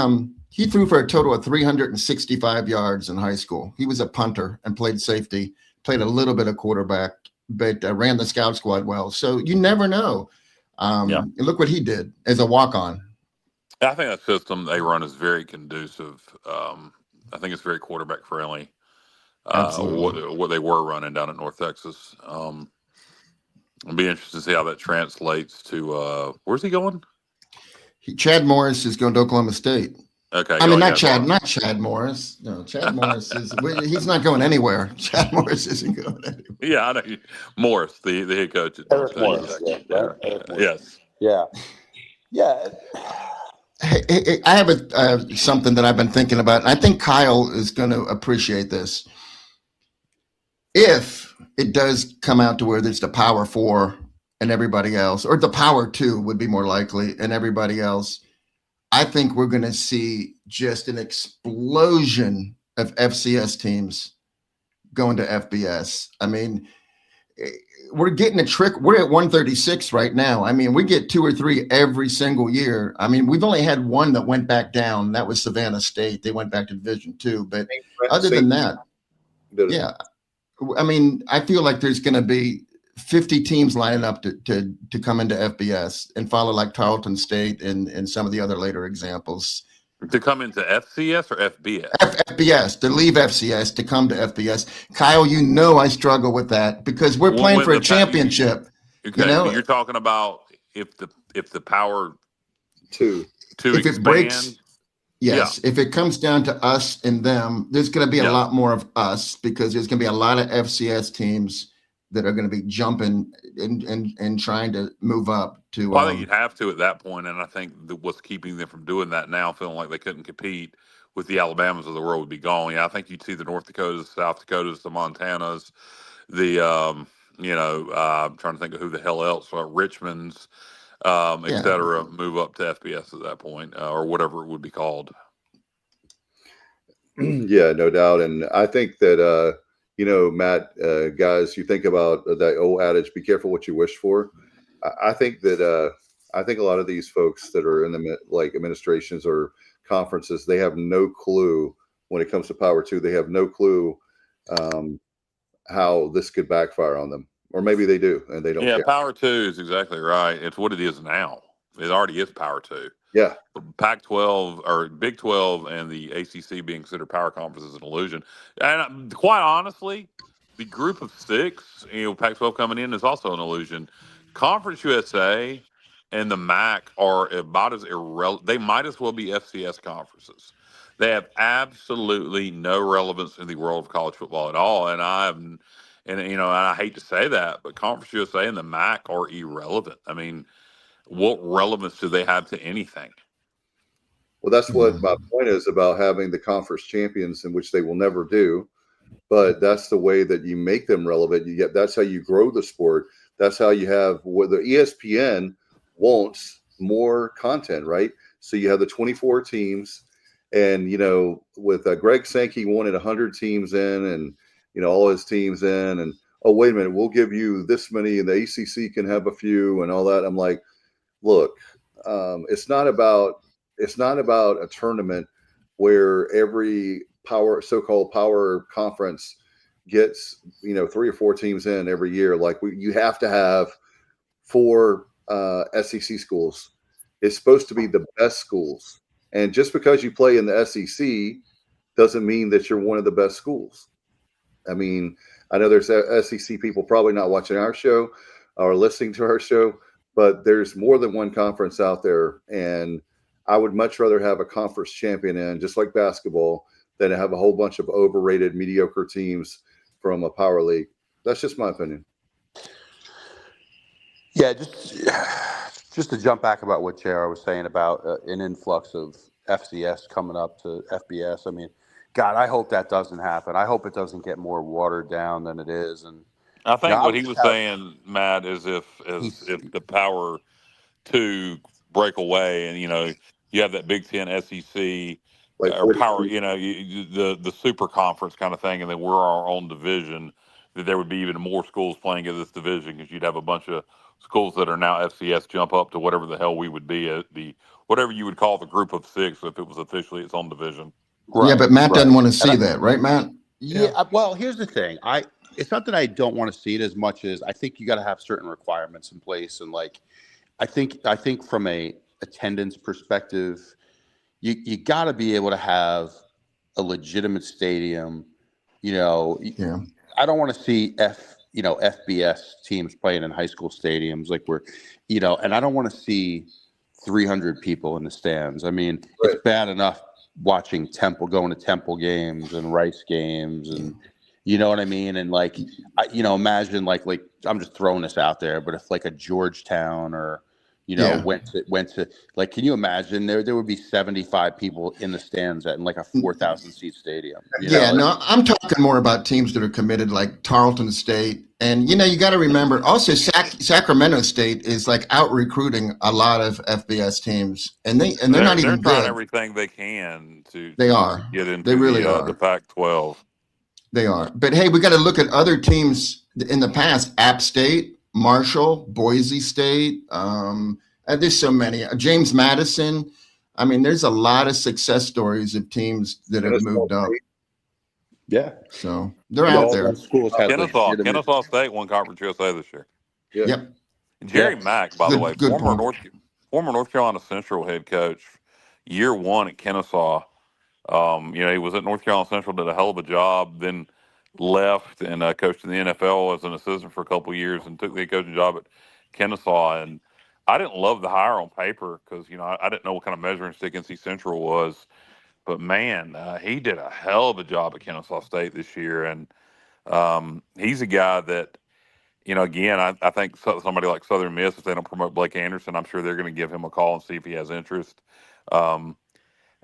threw for a total of 365 yards in high school. He was a punter and played safety, played a little bit of quarterback, but ran the scout squad well. So you never know. And look what he did as a walk-on. I think that system they run is very conducive. I think it's very quarterback friendly. What they were running down at North Texas. I'll be interested to see how that translates to where's he going? Chad Morris is going to Oklahoma State. Okay. I mean, not Chad Morris. No, Chad Morris he's not going anywhere. Chad Morris isn't going anywhere. Yeah, I know. Morris, the head coach at Eric Morris. Yes. Yeah. Yeah. Hey, I have something that I've been thinking about. And I think Kyle is going to appreciate this. If it does come out to where there's the Power 4 and everybody else, or the Power 2 would be more likely, and everybody else, I think we're going to see just an explosion of FCS teams going to FBS. I mean, we're getting a trick. We're at 136 right now. I mean, we get 2 or 3 every single year. I mean, we've only had one that went back down. That was Savannah State. They went back to Division II. But other than that, yeah. I mean, I feel like there's going to be 50 teams lining up to come into FBS and follow like Tarleton State and some of the other later examples. To come into FCS or FBS? FBS, to leave FCS, to come to FBS. Kyle, I struggle with that because we're playing for a championship. Okay, you're talking about if the Power 2 if it breaks. Yes, if it comes down to us and them, there's going to be a lot more of us because there's going to be a lot of FCS teams that are going to be jumping and trying to move up to. Well, I think you'd have to at that point, and I think what's keeping them from doing that now, feeling like they couldn't compete with the Alabamas of the world, would be gone. Yeah, I think you'd see the North Dakotas, South Dakotas, the Montanas, the I'm trying to think of who the hell else, Richmonds. Et cetera, move up to FBS at that point, or whatever it would be called. Yeah, no doubt. And I think that, Matt, guys, you think about that old adage, be careful what you wish for. I think that I think a lot of these folks that are in the administrations or conferences, they have no clue when it comes to Power 2. They have no clue how this could backfire on them. Or maybe they do, and they don't care. Power 2 is exactly right. It's what it is now. It already is Power 2. Yeah. Pac-12 or Big 12 and the ACC being considered power conferences is an illusion. And quite honestly, the group of 6, Pac-12 coming in is also an illusion. Conference USA and the MAC are about as irrelevant. They might as well be FCS conferences. They have absolutely no relevance in the world of college football at all. And I hate to say that, but Conference USA and the MAC are irrelevant. I mean, what relevance do they have to anything? Well, that's what my point is about having the conference champions, in which they will never do. But that's the way that you make them relevant. That's how you grow the sport. That's how you have what the ESPN wants more content, right? So you have the 24 teams, and with Greg Sankey wanted 100 teams in, and all his teams in, and oh wait a minute, we'll give you this many, and the ACC can have a few, and all that. I'm like, look, it's not about a tournament where every so-called power conference gets 3 or 4 teams in every year. Like you have to have 4 SEC schools. It's supposed to be the best schools, and just because you play in the SEC doesn't mean that you're one of the best schools. I mean, I know there's SEC people probably not watching our show or listening to our show, but there's more than one conference out there, and I would much rather have a conference champion in, just like basketball, than to have a whole bunch of overrated, mediocre teams from a power league. That's just my opinion. Yeah, just to jump back about what JR was saying about an influx of FCS coming up to FBS. I mean, God, I hope that doesn't happen. I hope it doesn't get more watered down than it is. And I think what he was saying, Matt, is if the Power 2 break away, and you have that Big Ten, SEC, or Power, the super conference kind of thing, and then we're our own division, that there would be even more schools playing in this division, because you'd have a bunch of schools that are now FCS jump up to whatever the hell we would be at whatever you would call the group of 6 if it was officially its own division. Right, yeah, but Matt doesn't want to see that, right, Matt? Yeah. Well, here's the thing. It's not that I don't want to see it as much as I think you got to have certain requirements in place, and I think from a attendance perspective, you got to be able to have a legitimate stadium. Yeah. I don't want to see FBS teams playing in high school stadiums and I don't want to see 300 people in the stands. I mean, It's bad enough watching going to Temple games and Rice games, and you know what I mean? And imagine I'm just throwing this out there, but if a Georgetown or went to can you imagine there would be 75 people in the stands in a 4,000 seat stadium? I'm talking more about teams that are committed, like Tarleton State, and you got to remember also Sacramento State is out recruiting a lot of FBS teams, and they're not even trying good. Everything they can to get into they really are. The Pac-12. They are, but hey, we got to look at other teams in the past: App State, Marshall, Boise State. There's so many. James Madison. I mean, there's a lot of success stories of teams that have moved up. Yeah. So they're out there. Kennesaw State won Conference USA this year. Yeah. Yep. Jerry Mack, by the way, former North Carolina Central head coach, year 1 at Kennesaw. He was at North Carolina Central, did a hell of a job, then left and coached in the NFL as an assistant for a couple of years, and took the coaching job at Kennesaw. And I didn't love the hire on paper because I didn't know what kind of measuring stick NC Central was, but man, he did a hell of a job at Kennesaw State this year. And he's a guy that again, I think somebody like Southern Miss, if they don't promote Blake Anderson, I'm sure they're going to give him a call and see if he has interest.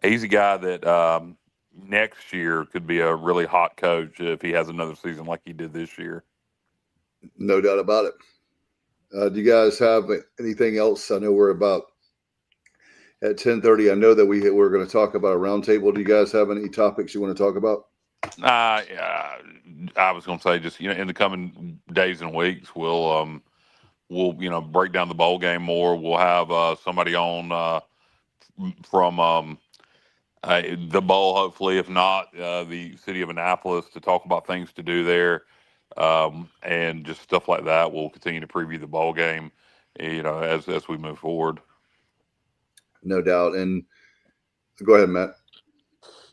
He's a guy that next year could be a really hot coach if he has another season like he did this year. No doubt about it. Do you guys have anything else? I know we're about at 10:30. I know that we're going to talk about a roundtable. Do you guys have any topics you want to talk about? I was going to say just in the coming days and weeks we'll break down the bowl game more. We'll have somebody on from the bowl, hopefully, if not, the city of Annapolis to talk about things to do there, and just stuff like that. We'll continue to preview the bowl game, as we move forward. No doubt. And go ahead, Matt.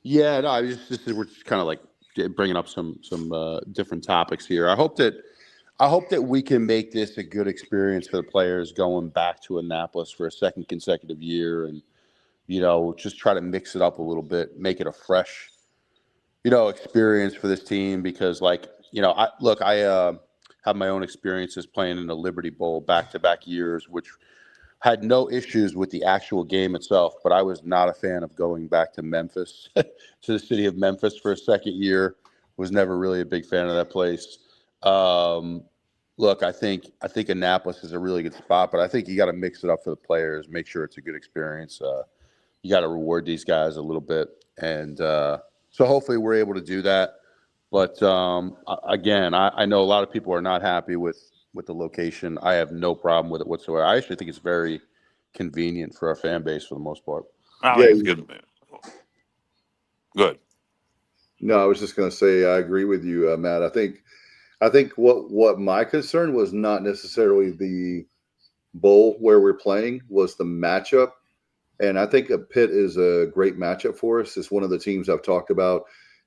Yeah, no, we're just kind of like bringing up some different topics here. I hope that we can make this a good experience for the players going back to Annapolis for a second consecutive year, and just try to mix it up a little bit, make it a fresh, experience for this team. Because, I have my own experiences playing in the Liberty Bowl back-to-back years, which had no issues with the actual game itself, but I was not a fan of going back to Memphis, to the city of Memphis for a second year. Was never really a big fan of that place. Look, I think Annapolis is a really good spot, but I think you got to mix it up for the players, make sure it's a good experience. You got to reward these guys a little bit, and so hopefully we're able to do that. But again, I know a lot of people are not happy with the location. I have no problem with it whatsoever. I actually think it's very convenient for our fan base for the most part. I think it's good. Good. No, I was just going to say I agree with you, Matt. I think what my concern was not necessarily the bowl where we're playing, was the matchup. And I think Pitt is a great matchup for us. It's one of the teams I've talked about.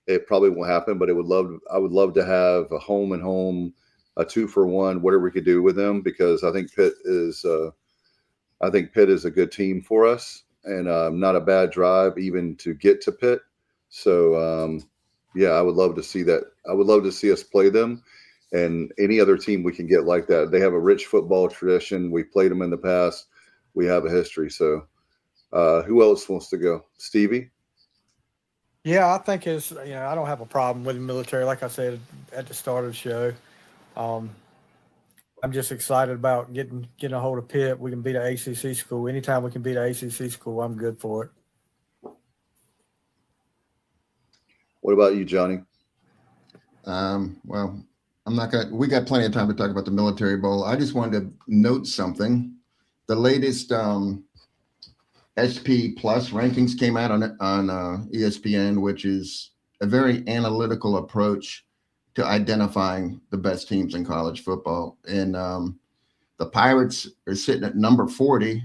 It probably won't happen, but I would love to have a home and home, a 2-for-1, whatever we could do with them, because I think Pitt is a good team for us, and not a bad drive even to get to Pitt. So I would love to see that. I would love to see us play them, and any other team we can get like that. They have a rich football tradition. We played them in the past. We have a history. So who else wants to go? Stevie? Yeah, I think I don't have a problem with the military. Like I said at the start of the show, I'm just excited about getting a hold of Pitt. We can beat an ACC school. Anytime we can beat an ACC school, I'm good for it. What about you, Johnny? Well, we got plenty of time to talk about the Military Bowl. I just wanted to note something. The latest SP Plus rankings came out on ESPN, which is a very analytical approach to identifying the best teams in college football. And the Pirates are sitting at number 40,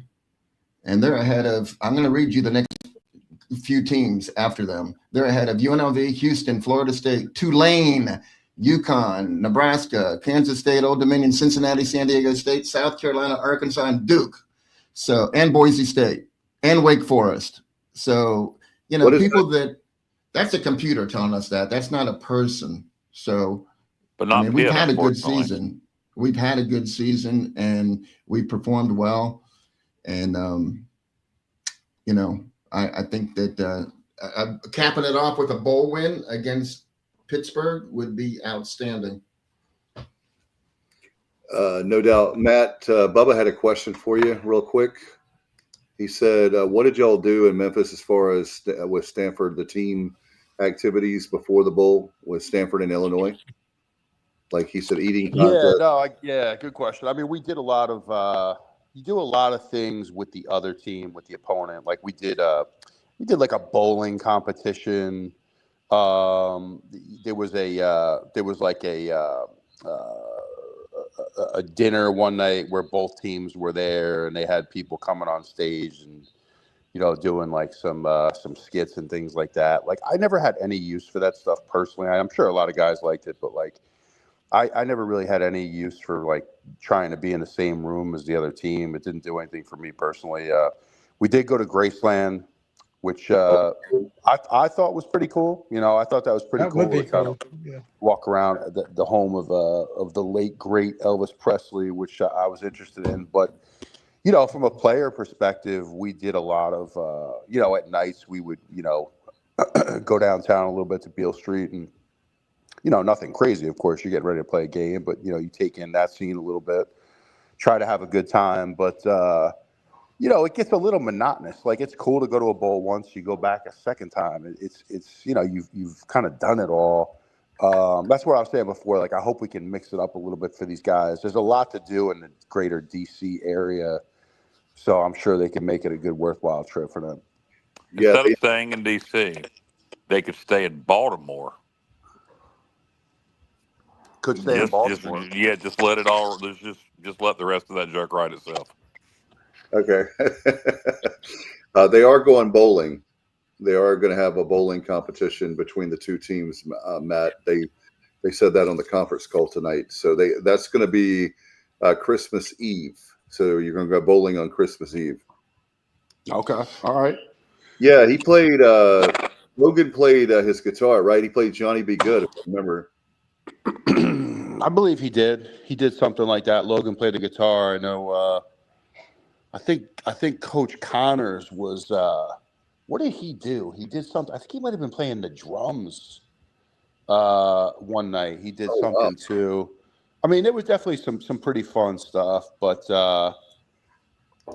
and they're ahead of, I'm going to read you the next few teams after them. They're ahead of UNLV, Houston, Florida State, Tulane, UConn, Nebraska, Kansas State, Old Dominion, Cincinnati, San Diego State, South Carolina, Arkansas, and Duke. So, and Boise State and Wake Forest. So, that's a computer telling us that. That's not a person. So, but not we've had a good season. We've had a good season, and we performed well. And, I think that capping it off with a bowl win against Pittsburgh would be outstanding. No doubt. Matt, Bubba had a question for you real quick. He said, what did y'all do in Memphis as far as with Stanford, the team activities before the bowl with Stanford and Illinois? Like he said, eating contest. Good question. I mean, we did a lot of you do a lot of things with the other team, with the opponent. Like we did like a bowling competition. There was like a dinner one night where both teams were there, and they had people coming on stage and doing like some skits and things like that. Like I never had any use for that stuff personally. I'm sure a lot of guys liked it, but like I never really had any use for like trying to be in the same room as the other team. It didn't do anything for me personally. We did go to Graceland, which I thought was pretty cool. I thought that was pretty cool to kind of walk around the home of the late great Elvis Presley, which I was interested in. But from a player perspective, we did a lot of at nights we would go downtown a little bit to Beale Street, and nothing crazy. Of course, you get ready to play a game, but you take in that scene a little bit, try to have a good time, but. It gets a little monotonous. Like it's cool to go to a bowl once, you go back a second time. It's you've kind of done it all. That's what I was saying before. Like I hope we can mix it up a little bit for these guys. There's a lot to do in the greater DC area, so I'm sure they can make it a good, worthwhile trip for them. Yeah, Instead of staying in D.C., they could stay in Baltimore. Could stay in Baltimore. Just let it all. Just let the rest of that joke write itself. okay. They are going bowling. They are going to have a bowling competition between the two teams. Matt, they said that on the conference call tonight. So that's going to be Christmas Eve. So you're going to go bowling on Christmas Eve. Okay. All right. Yeah, he played. Logan played his guitar, right? He played Johnny Be Good, if I remember. I believe he did. He did something like that. Logan played the guitar. I know. I think Coach Connors was. What did he do? He did something. I think he might have been playing the drums. One night he did something too. I mean, there was definitely some pretty fun stuff, but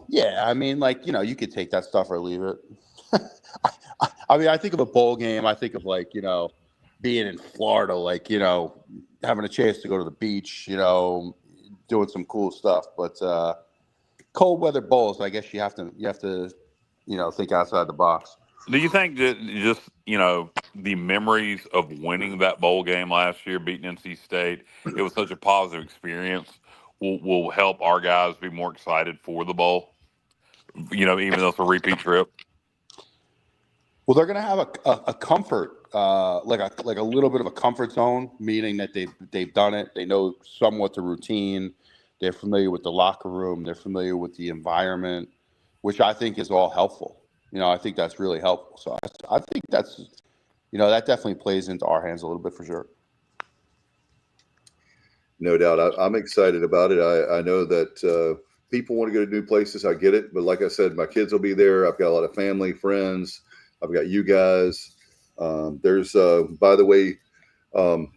yeah, I mean, like, you know, you could take that stuff or leave it. I mean, I think of a bowl game. I think of, like, you know, being in Florida, like, you know, having a chance to go to the beach, you know, doing some cool stuff. But cold weather bowls, I guess you have to, you know, think outside the box. Do you think that just, you know, the memories of winning that bowl game last year, beating NC State, it was such a positive experience, will help our guys be more excited for the bowl? You know, even though it's a repeat trip. Well, they're going to have a comfort, like a little bit of a comfort zone, meaning that they've done it. They know somewhat the routine. They're familiar with the locker room. They're familiar with the environment, which I think is all helpful. You know, I think that's really helpful. So I think that's, you know, that definitely plays into our hands a little bit for sure. No doubt. I'm excited about it. I know that people want to go to new places. I get it. But like I said, my kids will be there. I've got a lot of family, friends. I've got you guys. There's, by the way,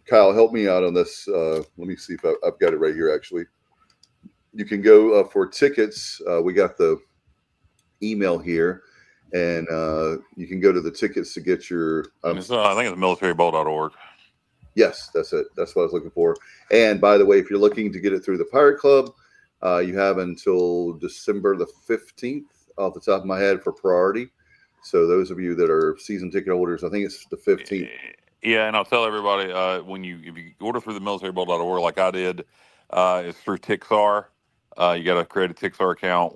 Kyle, help me out on this. Let me see if I've got it right here, actually. You can go for tickets. We got the email here. And you can go to the tickets to get your. I think it's militarybowl.org. Yes, that's it. That's what I was looking for. And by the way, if you're looking to get it through the Pirate Club, you have until December the 15th, off the top of my head, for priority. So those of you that are season ticket holders, I think it's the 15th. Yeah, and I'll tell everybody if you order through the militarybowl.org, like I did, it's through Tixar. You got to create a Tixar account,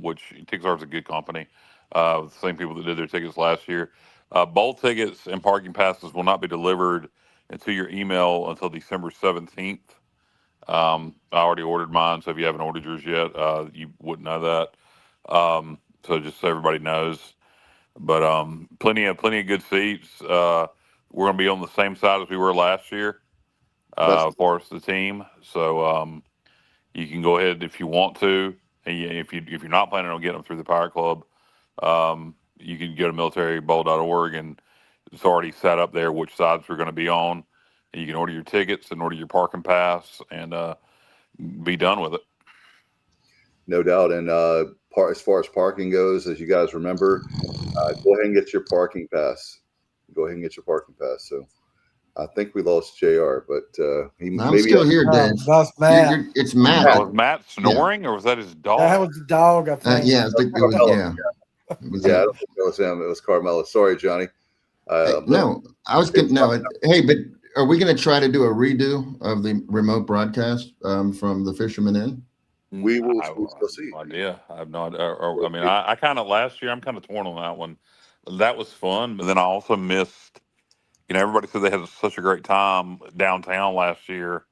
which Tixar is a good company. The same people that did their tickets last year. Bowl tickets and parking passes will not be delivered into your email until December 17th. I already ordered mine, so if you haven't ordered yours yet, you wouldn't know that. So just so everybody knows. But plenty of good seats. We're going to be on the same side as we were last year, as far as the team. So you can go ahead if you want to. And if you're not planning on getting them through the Pirate Club, you can go to militarybowl.org and it's already set up there which sides we're going to be on. And you can order your tickets and order your parking pass and be done with it. No doubt. And as far as parking goes, as you guys remember, go ahead and get your parking pass. Go ahead and get your parking pass. So I think we lost JR, but I'm still here, Dave. That's Matt. It's Matt. Was Matt snoring or was that his dog? That was the dog, I think. Yeah, I think it was, yeah. It was I don't think it was him. It was Carmelo. Sorry, Johnny. No, I was getting hey, but are we going to try to do a redo of the remote broadcast from the Fisherman Inn? We will see. No idea. I have not. I mean, I kind of last year. I'm kind of torn on that one. That was fun, but then I also missed. You know, everybody said they had such a great time downtown last year.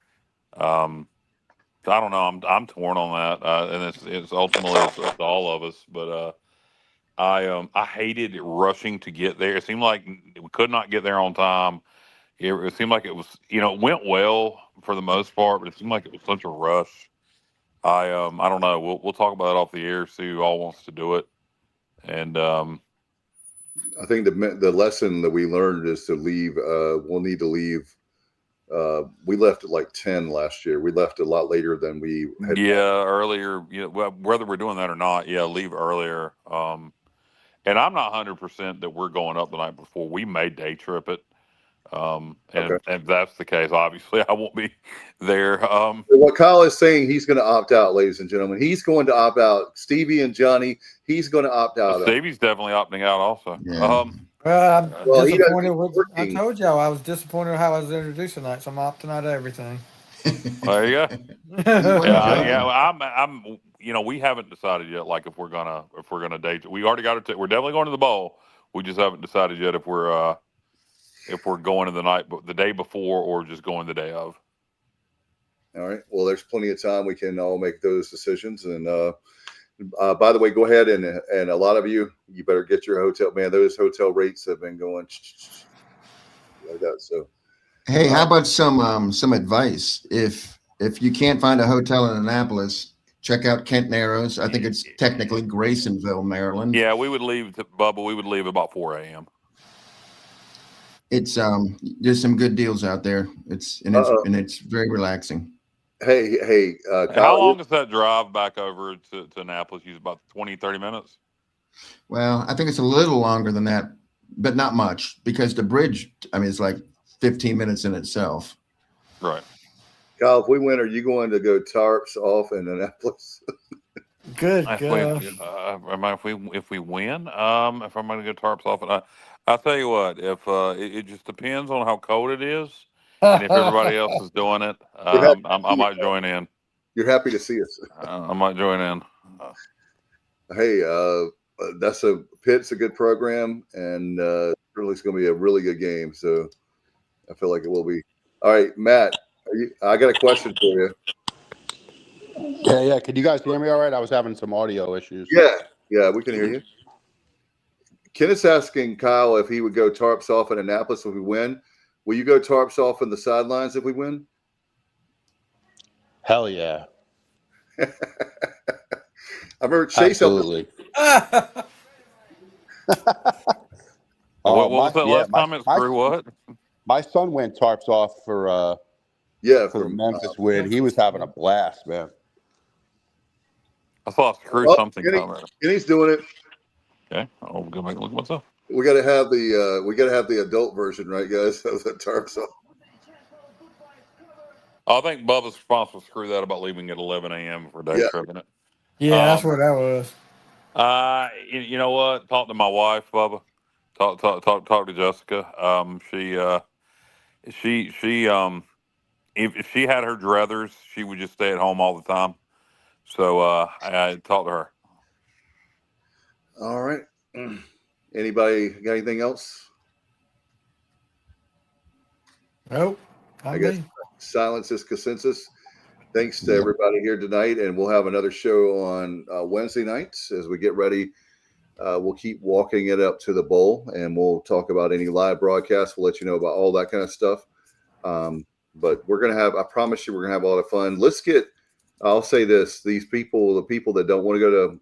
I don't know. I'm torn on that, and it's ultimately up to all of us. But I hated rushing to get there. It seemed like we could not get there on time. It seemed like it was, you know, it went well for the most part, but it seemed like it was such a rush. I don't know. We'll talk about it off the air. See who all wants to do it, and I think the lesson that we learned is to leave. We'll need to leave. We left at like 10 last year. We left a lot later than we had. Yeah, earlier. Yeah, well, whether we're doing that or not, yeah, leave earlier. And I'm not 100% that we're going up the night before. We may day trip it. And Okay. if that's the case, obviously I won't be there. What Kyle is saying, he's going to opt out, ladies and gentlemen. He's going to opt out. Stevie and Johnny, he's going to opt out. Stevie's definitely opting out also. Yeah. Well, I'm Well, he disappointed doesn't- with. I told y'all I was disappointed with how I was introduced tonight, so I'm opting out of everything. There you go. Well, Yeah, I'm. We haven't decided yet. Like if we're gonna date. We already got it. We're definitely going to the bowl. We just haven't decided yet if we're going to the day before, or just going the day of. All right. Well, there's plenty of time. We can all make those decisions. And by the way, go ahead and a lot of you better get your hotel. Man, those hotel rates have been going like that. So, hey, how about some advice? If you can't find a hotel in Annapolis, check out Kent Narrows. I think it's technically Graysonville, Maryland. Yeah, we would leave Bubba. We would leave about 4 a.m. It's there's some good deals out there. It's very relaxing. Hey, How Kyle, long is that drive back over to Annapolis? Use about 20, 30 minutes. Well, I think it's a little longer than that, but not much because the bridge, it's like 15 minutes in itself. Right. Kyle, if we win, are you going to go tarps off in Annapolis? Good If we win, if I'm going to go tarps off, and I'll tell you what, if it just depends on how cold it is, and if everybody else is doing it, I might join in. You're happy to see us. I might join in. Hey, Pitt's a good program, and really it's going to be a really good game. So I feel like it will be. All right, Matt, I got a question for you. Yeah. Can you guys hear me all right? I was having some audio issues. Yeah, we can hear you. Kenneth's asking Kyle if he would go tarps off in Annapolis if we win. Will you go tarps off in the sidelines if we win? Hell yeah. I remember Chase. Absolutely. What was that last comment? Screw what? My son went tarps off for the Memphis win. He was having a blast, man. I saw Screw something Kenny, comment. Kenny's doing it. Okay, I'll go back and look myself. We got to have the adult version, right, guys? Of the tarps off. I think Bubba's response was screw that about leaving at 11 a.m. for day trip, isn't it? Yeah, that's what that was. You know what? Talk to my wife, Bubba. Talk to Jessica. If she had her druthers, she would just stay at home all the time. So I talked to her. All right. Anybody got anything else? Nope. I guess silence is consensus. Thanks to everybody here tonight, and we'll have another show on Wednesday nights as we get ready. We'll keep walking it up to the bowl, and we'll talk about any live broadcasts. We'll let you know about all that kind of stuff. But we're going to have, I promise you, we're going to have a lot of fun. I'll say this, the people that don't want to go to,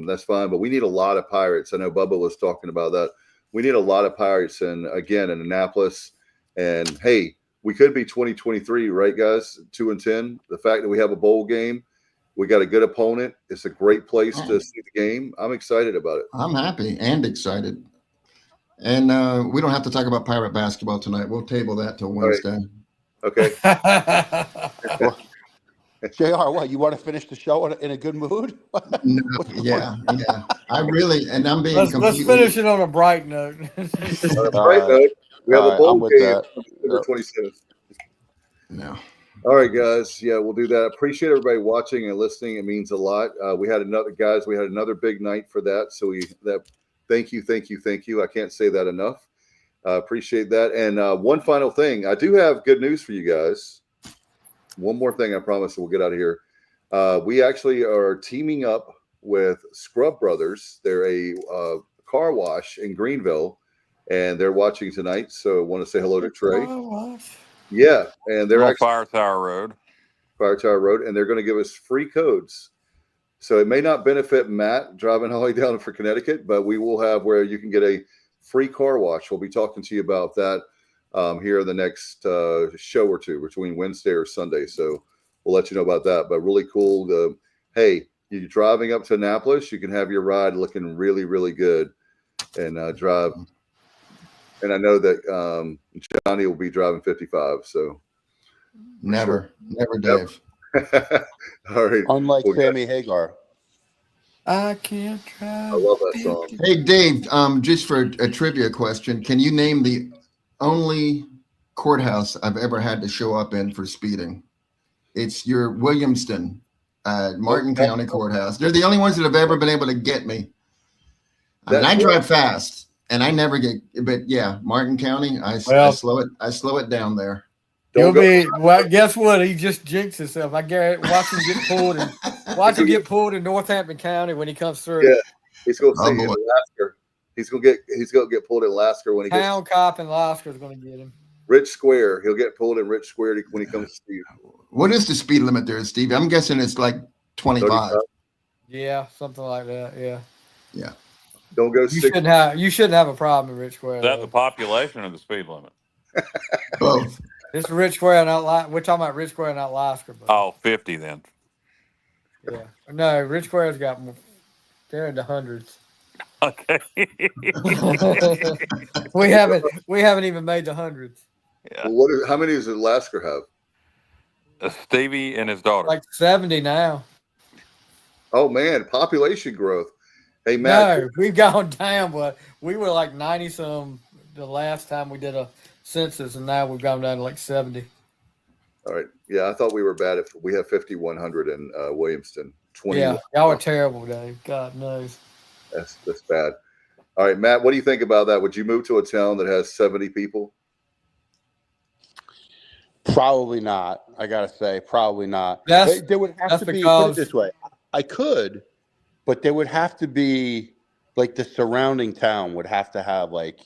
that's fine, but we need a lot of Pirates. I know Bubba was talking about that. We need a lot of Pirates, and again, in Annapolis. And hey, we could be 2023, right, guys? 2-10. The fact that we have a bowl game, we got a good opponent. It's a great place to see the game. I'm excited about it. I'm happy and excited. And we don't have to talk about Pirate basketball tonight. We'll table that till Wednesday. Okay. JR, what, you want to finish the show in a good mood? No, yeah. I'm being let's finish it on a bright note. On a bright note, we have a bowl game on September 27th. No. All right, guys. Yeah, we'll do that. Appreciate everybody watching and listening. It means a lot. We had another big night for that. So thank you. I can't say that enough. Appreciate that. And one final thing, I do have good news for you guys. One more thing, I promise, we'll get out of here. We actually are teaming up with Scrub Brothers. They're a car wash in Greenville, and they're watching tonight. So I want to say hello to Trey. Yeah, and they're actually Fire Tower Road, and they're going to give us free codes. So it may not benefit Matt driving all the way down for Connecticut, but we will have where you can get a free car wash. We'll be talking to you about that here in the next show or two between Wednesday or Sunday. So we'll let you know about that. But really cool. Hey, you're driving up to Annapolis, you can have your ride looking really, really good and drive. and I know that Johnny will be driving 55. So Never, Dave. All right. Unlike Well, Sammy Hagar. I can't try. I love that song. Hey, Dave, just for a trivia question, can you name the only courthouse I've ever had to show up in for speeding? It's your Williamston, Martin County Courthouse. They're the only ones that have ever been able to get me. I mean, I drive fast and I never get, but yeah, Martin County, I slow it down there. He'll be, well, guess what? He just jinxed himself. I guarantee, watch him get pulled in Northampton County when he comes through. Yeah, he's going to see in Lasker. He's going to get pulled in Lasker when he gets. Town cop in Lasker is going to get him. Rich Square. He'll get pulled in Rich Square when he comes to see you. What is the speed limit there, Steve? I'm guessing it's like 25. 35. Yeah, something like that. Yeah. Yeah. Don't go. You shouldn't have a problem in Rich Square. Is that the population or the speed limit? Both. This is Rich Square, not we're talking about Rich Square, not Lasker. Oh, 50 then. Yeah. No, Rich Square's got more. They're in the hundreds. Okay. we haven't even made the hundreds. Yeah. Well, how many does Lasker have? Stevie and his daughter. Like 70 now. Oh man, population growth. Hey Matt. No, we've gone down, but we were like 90 some the last time we did a census, and now we've gone down to like 70. All right. Yeah, I thought we were bad if we have 5,100 in Williamston. 20. Yeah, y'all are terrible, Dave. God knows. That's bad. All right, Matt, what do you think about that? Would you move to a town that has 70 people? Probably not. I gotta say, probably not. That's There would have to be. because- Put it this way, I could, but there would have to be like the surrounding town would have to have like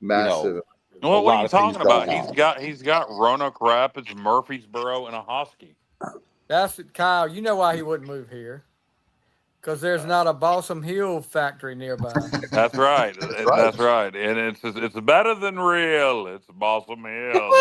Massive. Well, what are you talking about? going He's got Roanoke Rapids, Murfreesboro, and a Hosky. That's Kyle. You know why he wouldn't move here? Because there's not a Balsam Hill factory nearby. That's right. That's right. And it's better than real. It's Balsam Hill.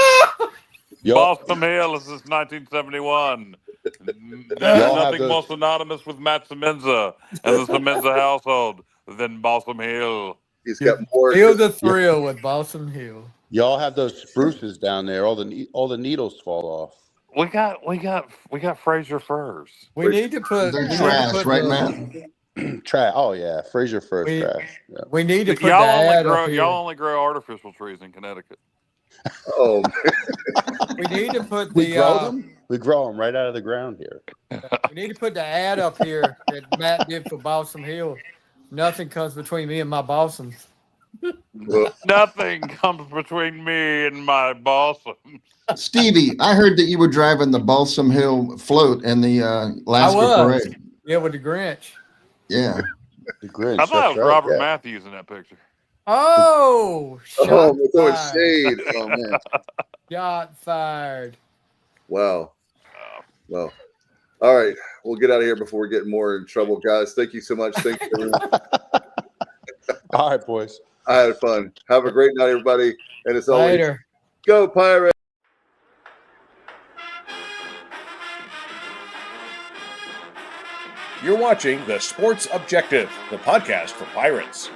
Balsam Hill is since 1971. There's nothing more synonymous with Matt Semenza and the Semenza household than Balsam Hill. He's got more. Feel the thrill with Balsam Hill. Y'all have those spruces down there. All the needles fall off. We got Fraser firs. We need to put. They're trash, right, man? Trash. Oh yeah, Fraser fir trash. Yeah. We need to put the ad up here. Y'all only grow artificial trees in Connecticut. Oh, We need to put We the. grow them. We grow them right out of the ground here. We need to put the ad up here that Matt did for Balsam Hill. Nothing comes between me and my balsams. Nothing comes between me and my balsams. Stevie, I heard that you were driving the Balsam Hill float in the Lasker parade. Yeah, with the Grinch. Yeah. The Grinch. I thought it was that's right, Robert yeah. Matthews in that picture. Oh, shot we're throwing fired. shade. Oh man. Shot fired. Wow. Well, all right. We'll get out of here before we get more in trouble, guys. Thank you so much. Thank you, everyone. All right, boys. I had fun. Have a great night, everybody. And as always, Later. go Pirates. You're watching The Sports Objective, the podcast for Pirates.